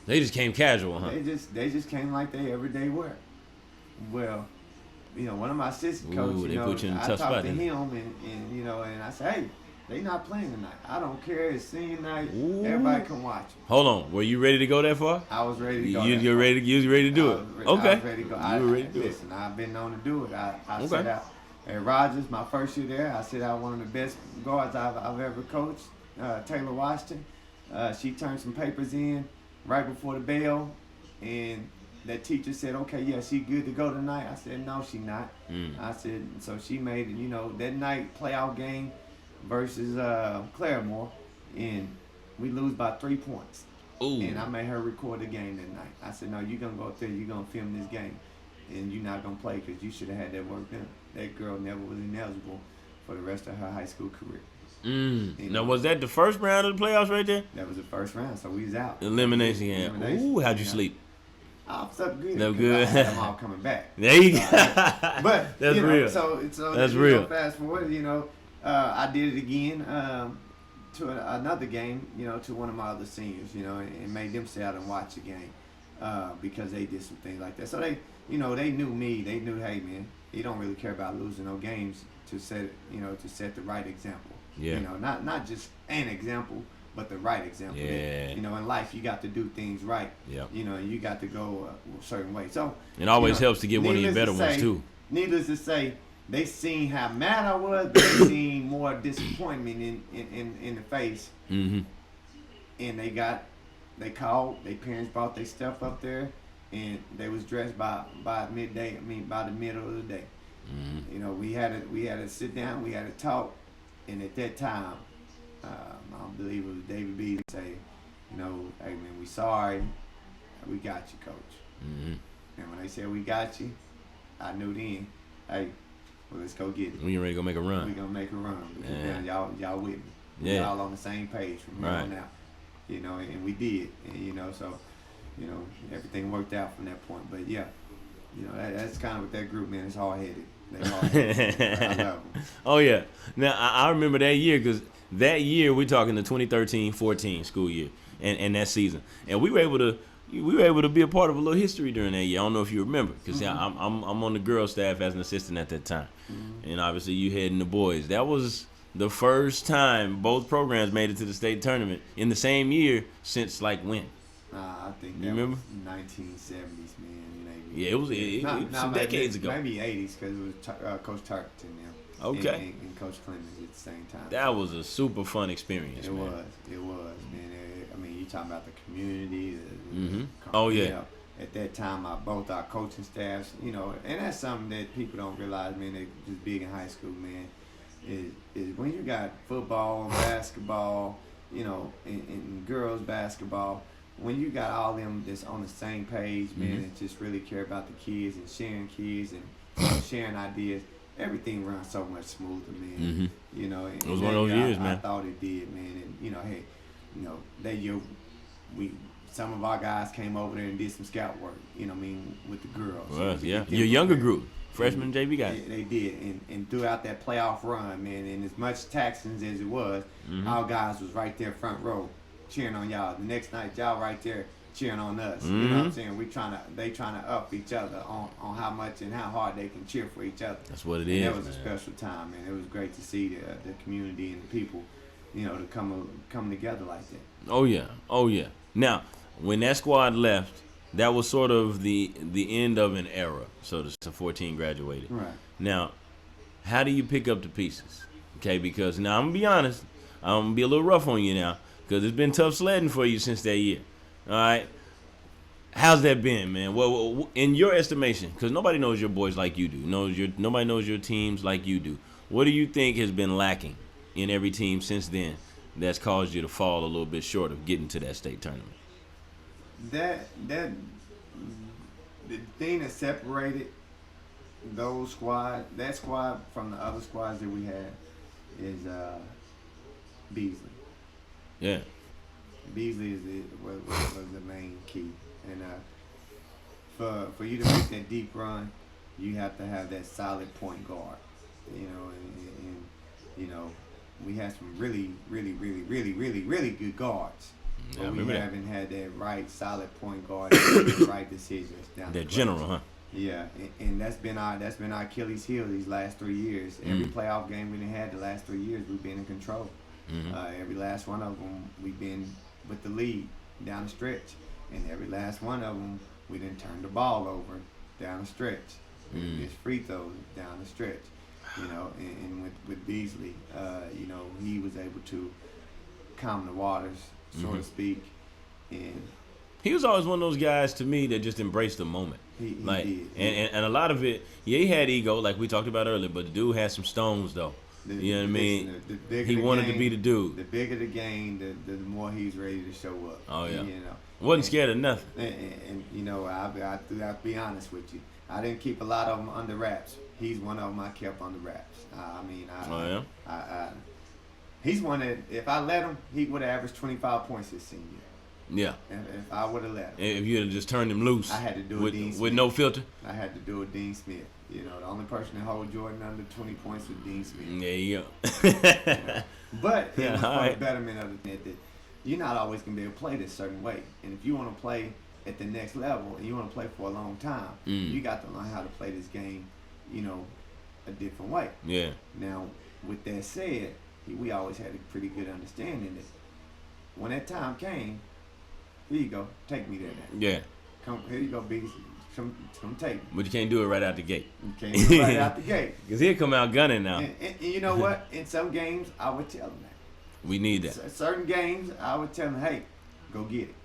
A: They just came casual, huh?
B: They just came like they everyday wear. Well, one of my assistant
A: Ooh,
B: coaches,
A: they put you in a
B: I
A: tough
B: talked
A: spot,
B: to
A: didn't they?
B: him and I said, hey, they not playing tonight. I don't care. It's senior night.
A: Ooh.
B: Everybody come watch 'em.
A: Hold on. Were you ready to go that far?
B: I was ready to go.
A: You
B: that
A: was
B: far.
A: ready to do
B: I
A: it.
B: was
A: Okay.
B: I was ready to go.
A: You were ready to do it.
B: Listen, I've been known to do it. I
A: Okay.
B: set out at Rogers, my first year there. I set out one of the best guards I've ever coached, Taylor Washington. She turned some papers in right before the bell, and that teacher said, okay, yeah, she good to go tonight. I said, no, she not. I said, so she made it, that night playoff game versus Claremore, and we lose by 3 points.
A: Ooh.
B: And I made her record the game that night. I said, no, you're going to go up there, you're going to film this game, and you're not going to play because you should have had that work done. That girl never was ineligible for the rest of her high school career.
A: Now, was that the first round of the playoffs right there?
B: That was the first round, so we was out.
A: Elimination game. Ooh, how'd you sleep?
B: I was up good.
A: No
B: 'cause
A: good.
B: I had them all coming back.
A: There you go.
B: But
A: That's real.
B: So
A: That's real.
B: Fast forward, I did it again to another game, to one of my other seniors, and made them stay out and watch the game because they did some things like that. So they knew me. They knew, hey man, you don't really care about losing no games to set the right example.
A: Yeah.
B: Not just an example, but the right example.
A: Yeah.
B: In life you got to do things right.
A: Yep.
B: You got to go a certain way. So
A: It always helps to get one of your
B: needless
A: better
B: to
A: ones
B: say-
A: too.
B: Needless to say, they seen how mad I was, but they seen more disappointment in the face,
A: Mm-hmm.
B: and they called. Their parents brought their stuff up there, and they was dressed by midday. By the middle of the day.
A: Mm-hmm.
B: We had to sit down. We had to talk, and at that time, I believe it was David B. say, hey man, we sorry. We got you, coach.
A: Mm-hmm.
B: And when they said we got you, I knew then, hey, well, let's go get it.
A: We getting ready to go make a
B: We're
A: run.
B: gonna make a run because
A: Yeah.
B: now y'all with me.
A: Yeah.
B: Y'all on the same page from here on out. And we did. And so everything worked out from that point. But yeah, that's kind of what that group, man, is hard headed. They hard headed. I love them.
A: Oh yeah. Now I remember that year because that year we're talking the 2013-14 school year and that season, and we were able to be a part of a little history during that year. I don't know if you remember because I'm on the girls staff as an assistant at that time, and obviously you heading the boys. That was the first time both programs made it to the state tournament in the same year since like when?
B: I think
A: You
B: that
A: remember?
B: was 1970s, man.
A: Yeah, it was some decades ago.
B: Maybe 80s because it was Coach Tarkington now.
A: Okay.
B: And Coach Clemens at the same time.
A: That was a super fun experience,
B: It
A: man.
B: was, man. You talking about the community.
A: Oh, yeah.
B: At that time, both our coaching staffs, and that's something that people don't realize, man. They just big in high school, man. Is when you got football, basketball, and girls basketball. When you got all them that's on the same page, man, and just really care about the kids and sharing kids and sharing ideas, everything runs so much smoother, man. And
A: It was one of those years, man.
B: I thought it did, man. And hey, that year some of our guys came over there and did some scout work. With the girls.
A: Well,
B: To
A: yeah.
B: get them
A: Your younger
B: prepared.
A: group, freshman JV guys.
B: They did, and throughout that playoff run, man, and as much Texans as it was, our guys was right there front row cheering on y'all. The next night, y'all right there cheering on us. You know what I'm saying? They trying to up each other on how much and how hard they can cheer for each other.
A: That's what it
B: and
A: is.
B: That was
A: man.
B: a special time, and it was great to see the community and the people, to come together like that.
A: Oh yeah. Now, when that squad left, that was sort of the end of an era. So the 14 graduated.
B: Right.
A: Now, how do you pick up the pieces? Okay, because now I'm gonna be honest, I'm gonna be a little rough on you now, because it's been tough sledding for you since that year. All right, how's that been, man? Well, in your estimation, because nobody knows your boys like you do, nobody knows your teams like you do. What do you think has been lacking in every team since then that's caused you to fall a little bit short of getting to that state tournament?
B: That the thing that separated that squad from the other squads that we had is Beasley.
A: Yeah.
B: Beasley was the main key, and for you to make that deep run, you have to have that solid point guard. And we had some really good guards.
A: Yeah,
B: but we
A: that.
B: haven't had that right solid point guard and the right decisions down.
A: That general, huh?
B: Yeah, and that's been our Achilles heel these last 3 years. Every playoff game we had the last 3 years, we've been in control. Every last one of them, we've been with the lead down the stretch, and every last one of them, we didn't turn the ball over down the stretch. We missed free throws down the stretch. And with Beasley, he was able to calm the waters, so to speak, and
A: he was always one of those guys to me that just embraced the moment.
B: He
A: did.
B: And
A: a lot of it, he had ego, like we talked about earlier, but the dude had some stones, though. You know what I mean? He wanted to be the dude.
B: The bigger the game, the more he's ready to show up.
A: Oh, yeah. Wasn't scared of nothing.
B: And I'll be honest with you. I didn't keep a lot of them under wraps. He's one of them I kept under wraps. He's one that, if I let him, he would have averaged 25 points his senior year.
A: Yeah.
B: If I would have let him.
A: If you had just turned him loose.
B: I had to do it
A: with no filter.
B: I had to do it Dean Smith. The only person that hold Jordan under 20 points was Dean Smith.
A: There you go.
B: But it was for
A: right.
B: the betterment of the net that you're not always going to be able to play this certain way. And if you want to play at the next level and you want to play for a long time, you got to learn how to play this game, a different way.
A: Yeah.
B: Now, with that said, we always had a pretty good understanding that when that time came, here you go, take me there now.
A: Yeah.
B: Come, here you go, Beasley. Come take me.
A: But you can't do it right out the gate.
B: You can't do it right out the gate.
A: Because he'll come out gunning now.
B: And you know what? In some games, I would tell him that.
A: We need that.
B: Certain games, I would tell him, hey, go get it.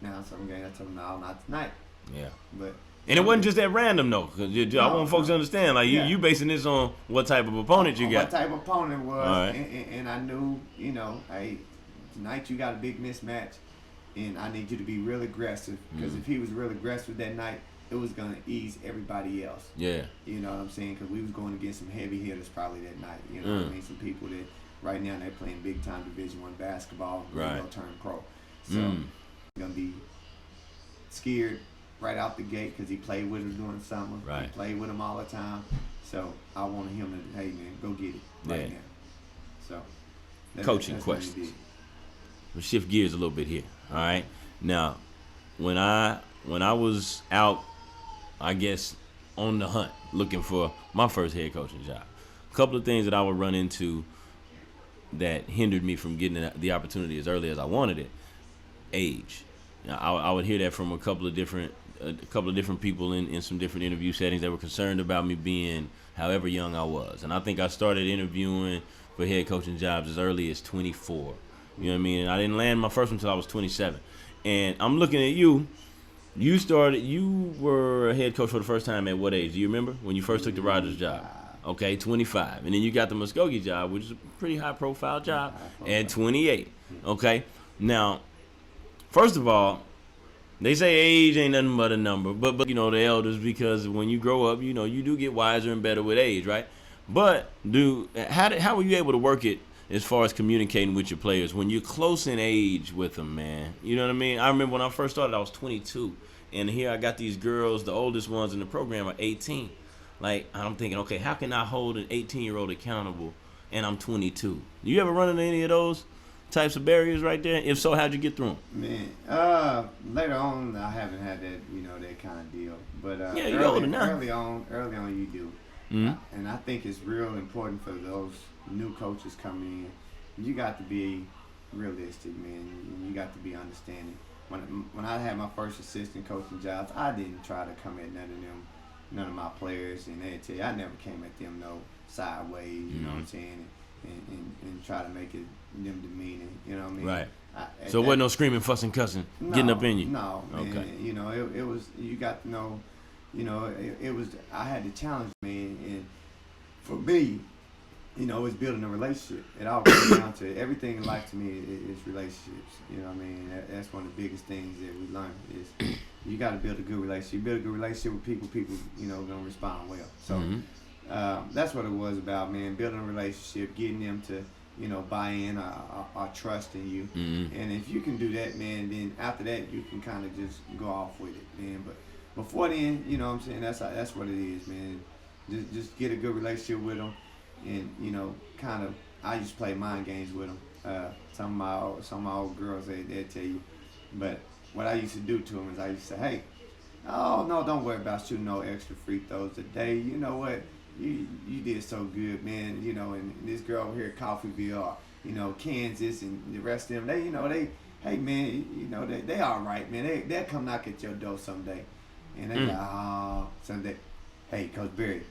B: Now, some games, I tell him, no, not tonight.
A: Yeah.
B: And
A: it wasn't just that random, though. Cause I want folks to understand. Like, you basing this on what type of opponent you got.
B: What type of opponent was.
A: All right.
B: And I knew, hey, tonight you got a big mismatch. And I need you to be real aggressive. Because if he was real aggressive that night, it was going to ease everybody else.
A: Yeah.
B: You know what I'm saying? Because we was going against some heavy hitters probably that night. You know what I mean? Some people that right now they're playing big time Division I basketball.
A: Right.
B: They'll turn pro. So I'm going to be scared right out the gate because he played with him during summer.
A: Right.
B: He played with him all the time. So I wanted him to, hey man, go get it right now. So
A: coaching questions. We'll shift gears a little bit here. All right. Now, when I was out, I guess, on the hunt looking for my first head coaching job, a couple of things that I would run into that hindered me from getting the opportunity as early as I wanted it. Age. Now, I would hear that from a couple of different people in some different interview settings that were concerned about me being however young I was. And I think I started interviewing for head coaching jobs as early as 24. You know what I mean? And I didn't land my first one until I was 27. And I'm looking at you. You were a head coach for the first time at what age? Do you remember when you first took the Rogers job? Okay, 25. And then you got the Muskogee job, which is a pretty high-profile job, at 28. Okay? Now, first of all, they say age ain't nothing but a number, but the elders, because when you grow up, you do get wiser and better with age, right? But how were you able to work it as far as communicating with your players when you're close in age with them, man? You know what I mean? I remember when I first started, I was 22, and here I got these girls, the oldest ones in the program are 18. Like, I'm thinking, okay, how can I hold an 18-year-old accountable, and I'm 22? You ever run into any of those types of barriers right there? If so, how'd you get through them?
B: Man, later on, I haven't had that, that kind of deal. But
A: Yeah, you're older now.
B: early on, you do.
A: Mm-hmm.
B: And I think it's real important for those new coaches coming in. You got to be realistic, man. You got to be understanding. When I had my first assistant coaching jobs, I didn't try to come at none of my players, and they tell you I never came at them no sideways. You know what I'm saying? And try to make it them demeaning. You know what I mean?
A: Right. So it wasn't no screaming, fussing, cussing, getting up in you.
B: No, man.
A: Okay.
B: It was. You got to know. It was. I had to challenge me, and for me, it's building a relationship. It all comes down to everything in life. To me, is relationships. You know what I mean? That's one of the biggest things that we learn is you got to build a good relationship. You build a good relationship with people. People, gonna respond well. So that's what it was about, man. Building a relationship, getting them to, buy in or trust in you.
A: Mm-hmm.
B: And if you can do that, man, then after that you can kind of just go off with it, man. But before then, what I'm saying, that's what it is, man. Just get a good relationship with them. And kind of, I used to play mind games with them. Some of my old girls, they'll tell you. But what I used to do to them is I used to say, hey, oh no, don't worry about shooting no extra free throws today. You know what? You did so good, man. And this girl over here at Coffeeville, Kansas, and the rest of them, hey man, they all right, man. They'll come knock at your door someday, and they like, oh, someday, hey, Coach Barry.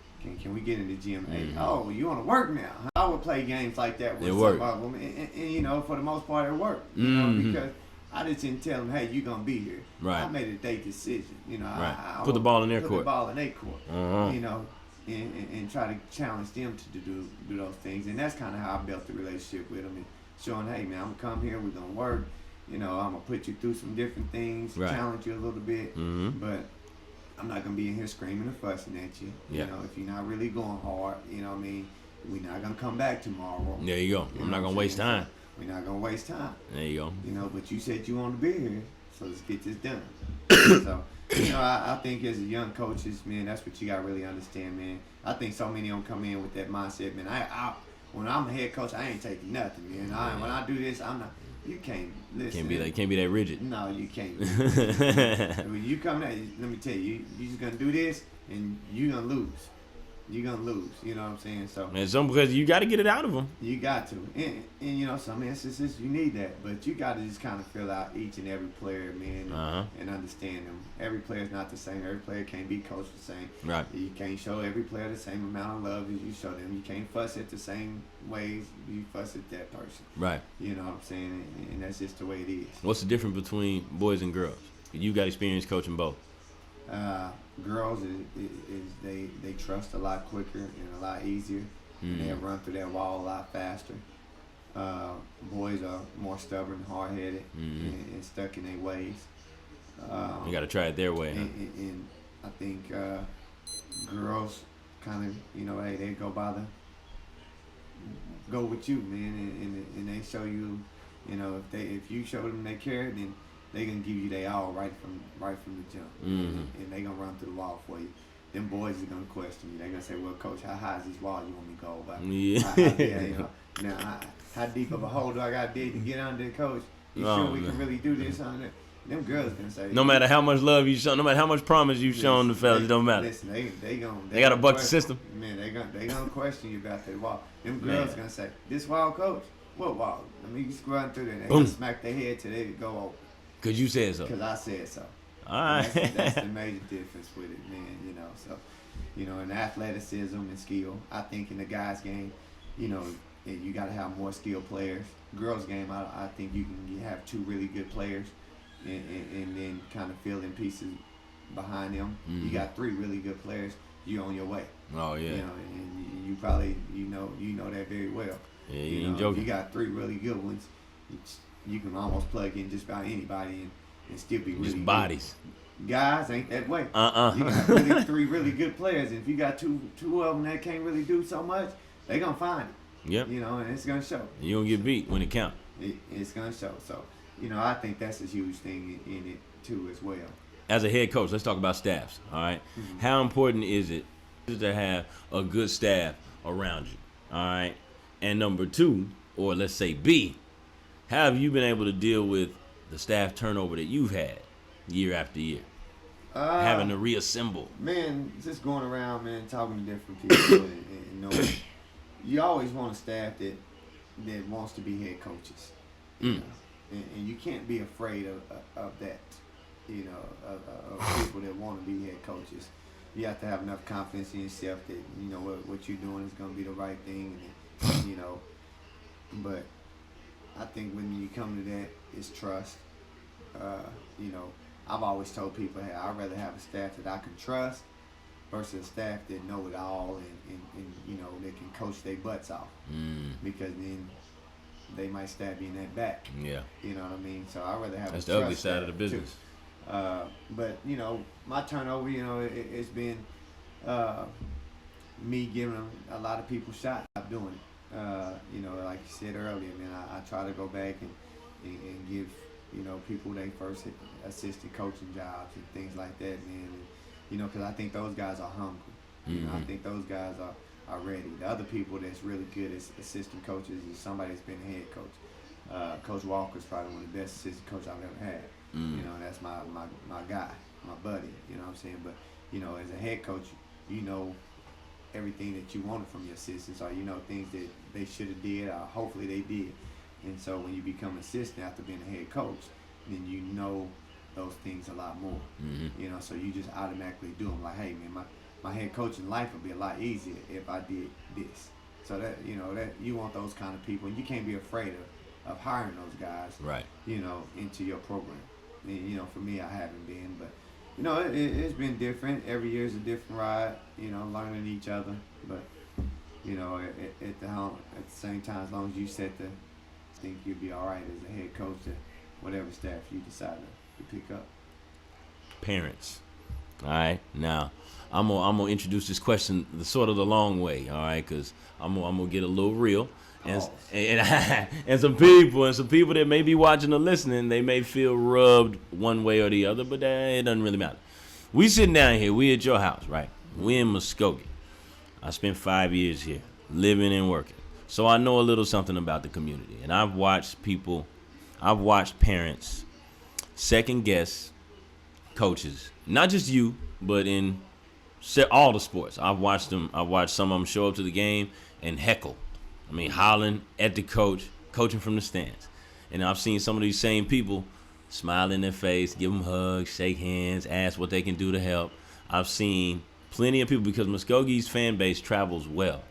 B: Can we get in the gym? Hey, oh, you want to work now? I would play games like that with some of them, and for the most part, it worked. Because I just didn't tell them, hey, you're gonna be here.
A: Right.
B: I made a day decision.
A: Right.
B: I
A: Put the ball in their court.
B: Put the ball in their court.
A: Uh-huh.
B: And try to challenge them to do those things, and that's kind of how I built the relationship with them, and showing, hey man, I'm gonna come here, we're gonna work. I'm gonna put you through some different things,
A: right.
B: Challenge you a little bit, but I'm not gonna be in here screaming and fussing at you.
A: Yeah.
B: If you're not really going hard, what I mean, we're not gonna come back tomorrow.
A: There you go. I'm not gonna waste time.
B: We're not gonna waste time.
A: There you go.
B: But you said you want to be here, so let's get this done. So, I think as a young coaches, man, that's what you got to really understand, man. I think so many of them come in with that mindset, man. When I'm a head coach, I ain't taking nothing, man. When I do this, I'm not. You can't listen.
A: Can't be that rigid.
B: No, you can't. When you come out, let me tell you, you just gonna do this, and you gonna lose. You're gonna lose. You know what I'm saying? So.
A: And some because you got to get it out of them.
B: You got to, and some instances you need that, but you got to just kind of fill out each and every player, man, and understand them. Every player's not the same. Every player can't be coached the same.
A: Right.
B: You can't show every player the same amount of love as you show them. You can't fuss at the same ways you fuss at that person.
A: Right.
B: You know what I'm saying? And that's just the way it is.
A: What's the difference between boys and girls? You got experience coaching both.
B: Girls is they trust a lot quicker and a lot easier. And they'll run through that wall a lot faster. Boys are more stubborn, hard-headed, and stuck in their ways.
A: You got to try it their way.
B: And I think girls kind of, hey, they go with you, man, and they show you, if you show them they care, then they gonna give you their all right from the jump, and they gonna run through the wall for you. Them boys are gonna question you. They gonna say, "Well, coach, how high is this wall you want me to go by? Now, how deep of a hole do I got to dig to get under, coach? You sure we can really do this on it?" Them girls gonna say,
A: no matter how much love you show, no matter how much promise you've shown the fellas, it don't matter.
B: Listen, they
A: got to buck the system.
B: Man, they gonna question you about that wall. Them girls gonna say, "This wall, coach? What wall? I mean, you just run through there." They gonna smack their head till they go over.
A: Cause you said so.
B: Because I said so.
A: All right.
B: That's the major difference with it, man. So, in athleticism and skill, I think in the guys' game, you got to have more skilled players. Girls' game, I think you can have two really good players, and then kind of fill in pieces behind them. You got three really good players. You're on your way.
A: Oh yeah.
B: And you probably you know that very well.
A: Yeah, you ain't joking.
B: You got three really good ones. You can almost plug in just about anybody and still be really
A: just bodies.
B: Good. Guys ain't that way. You got three really good players, and if you got two of them that can't really do so much, they gonna find it.
A: Yep.
B: And it's gonna show.
A: You gonna get beat when it counts.
B: It's gonna show. So, I think that's a huge thing in it too as well.
A: As a head coach, let's talk about staffs. All right. How important is it to have a good staff around you? All right. And number two, or let's say B, How have you been able to deal with the staff turnover that you've had year after year? Having to reassemble.
B: Man, just going around, man, talking to different people and knowing you always want a staff that wants to be head coaches. You know? And you can't be afraid of that, you know, of people that want to be head coaches. You have to have enough confidence in yourself that, you know, what you're doing is going to be the right thing, and, you know. But I think when you come to that, it's trust. You know, I've always told people, hey, I'd rather have a staff that I can trust versus a staff that know it all and you know, they can coach their butts off. Because then they might stab you in that back.
A: Yeah.
B: You know what I mean? So I'd rather have
A: That's
B: a
A: the ugly
B: trust
A: side of the
B: staff,
A: business.
B: too. But, you know, my turnover, you know, it's been me giving a lot of people shots. I'm doing it. You know, like you said earlier, man, I try to go back and give, you know, people their first assistant coaching jobs and things like that, man. And, you know, because I think those guys are hungry. You know, I think those guys are ready. The other people that's really good as assistant coaches is somebody that's been a head coach. Coach Walker's probably one of the best assistant coaches I've ever had. You know, that's my guy, my buddy. You know what I'm saying? But, you know, as a head coach, you know everything that you wanted from your assistants, or you know things that they should have did, or hopefully they did. And so when you become an assistant after being a head coach, then you know those things a lot more. You know, so you just automatically do them. Like, hey man, my head coaching life would be a lot easier if I did this. So that, you know, that you want those kind of people, and you can't be afraid of hiring those guys.
A: Right.
B: You know, into your program. And, you know, for me, I haven't been, but you know, it's been different. Every year is a different ride. You know, learning each other, but you know, at the same time, as long as you set the, I think you'll be all right as a head coach to whatever staff you decide to pick up.
A: Parents. All right. Now, I'm gonna introduce this question the sort of the long way. All right, because I'm gonna get a little real. And some people that may be watching or listening, they may feel rubbed one way or the other, but it doesn't really matter. We sitting down here, we at your house, right? We in Muskogee. I spent 5 years here, living and working. So I know a little something about the community. And I've watched parents second guess coaches. Not just you, but in all the sports. I've watched some of them show up to the game and heckle. I mean, hollering at the coach, coaching from the stands. And I've seen some of these same people smile in their face, give them hugs, shake hands, ask what they can do to help. I've seen plenty of people, because Muskogee's fan base travels well.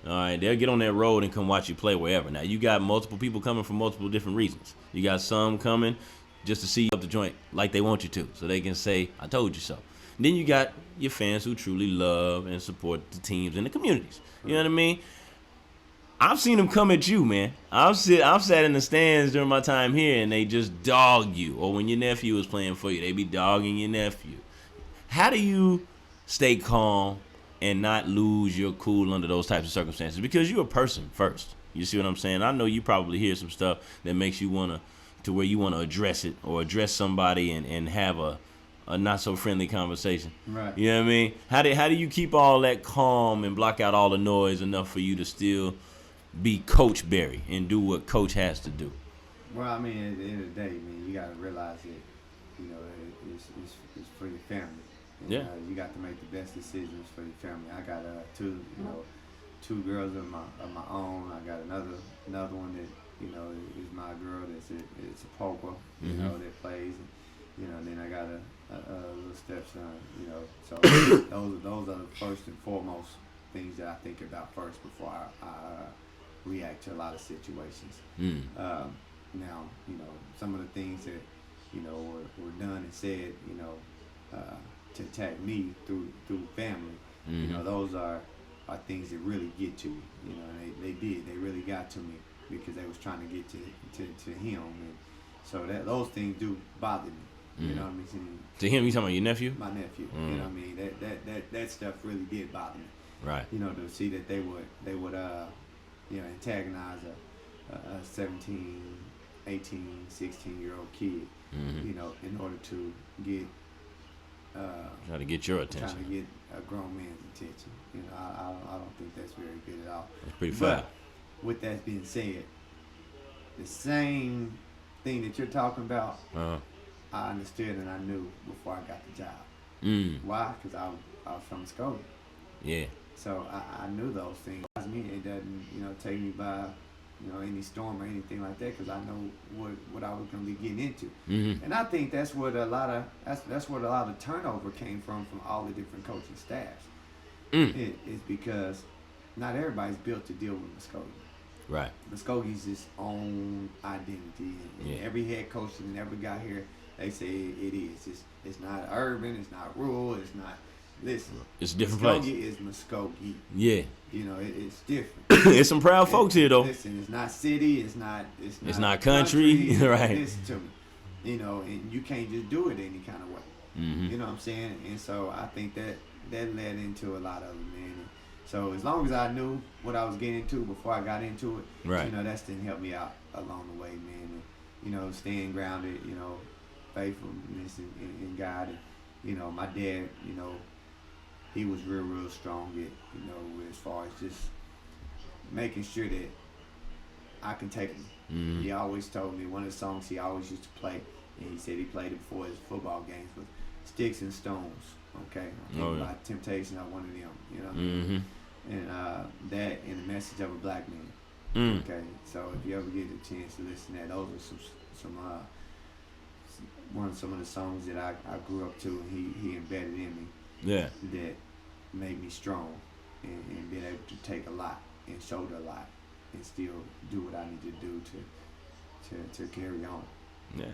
A: All right, they'll get on that road and come watch you play wherever. Now, you got multiple people coming for multiple different reasons. You got some coming just to see you up the joint like they want you to, so they can say, I told you so. And then you got your fans who truly love and support the teams and the communities. You know what I mean? I've seen them come at you, man. I've sat in the stands during my time here, and they just dog you. Or when your nephew was playing for you, they be dogging your nephew. How do you stay calm and not lose your cool under those types of circumstances? Because you're a person first. You see what I'm saying? I know you probably hear some stuff that makes you want to where you want to address it or address somebody and have a not so friendly conversation.
B: Right.
A: You know what I mean? How do you keep all that calm and block out all the noise enough for you to still be Coach Berry and do what Coach has to do?
B: Well, I mean, at the end of the day, man, you got to realize that, you know, it's for your family. And,
A: Yeah.
B: You got to make the best decisions for your family. I got two girls of my own. I got another one that, you know, is my girl that's a poker, you know, that plays. And, you know, and then I got a little stepson, you know. So those are the first and foremost things that I think about first before I react to a lot of situations. Now, you know, some of the things that, you know, were done and said, you know, to attack me through family, you know, those are things that really get to me. You know, and they did. They really got to me because they was trying to get to him, and so those things do bother me. You know what I mean?
A: To him, you talking about your nephew?
B: My nephew. You know what I mean? That stuff really did bother me.
A: Right.
B: You know, to see that they would you know, antagonize a 17, 18, 16-year-old kid, you know, in order to get
A: try to get your attention.
B: Trying to get a grown man's attention. You know, I don't think that's very good at all.
A: That's pretty foul.
B: But with that being said, the same thing that you're talking about,
A: Uh-huh.
B: I understood and I knew before I got the job.
A: Mm.
B: Why? Because I was from Muskogee.
A: Yeah.
B: So I knew those things. I mean, it doesn't, take me by, any storm or anything like that, because I know what I was going to be getting into.
A: Mm-hmm.
B: And I think that's what a lot of turnover came from all the different coaching staffs. It's because not everybody's built to deal with Muskogee.
A: Right.
B: Muskogee's its own identity, and every head coach that never got here, they say it is. It's not urban. It's not rural. It's not. Listen,
A: It's a different place.
B: Muskogee is Muskogee.
A: Yeah.
B: It's different.
A: It's some proud folks here though.
B: Listen, it's not city. It's not
A: country. Right.
B: Listen to me. And you can't just do it any kind of way.
A: Mm-hmm.
B: You know what I'm saying? And so I think that led into a lot of it, man. And so as long as I knew what I was getting into before I got into it,
A: Right.
B: That still helped me out along the way, man. And, staying grounded, faithfulness in God. And, my dad, he was real strong at, as far as just making sure that I can take him.
A: Mm-hmm.
B: He always told me, one of the songs he always used to play, and he said he played it before his football games, was Sticks and Stones. Okay, I think about Temptation, I one of them. You know what I mean? And that and the Message of a Black Man. Okay, so if you ever get a chance to listen to that, those are some of the songs that I grew up to, and he embedded in me.
A: Yeah.
B: That made me strong and being able to take a lot and shoulder a lot and still do what I need to do to carry on.
A: Yeah.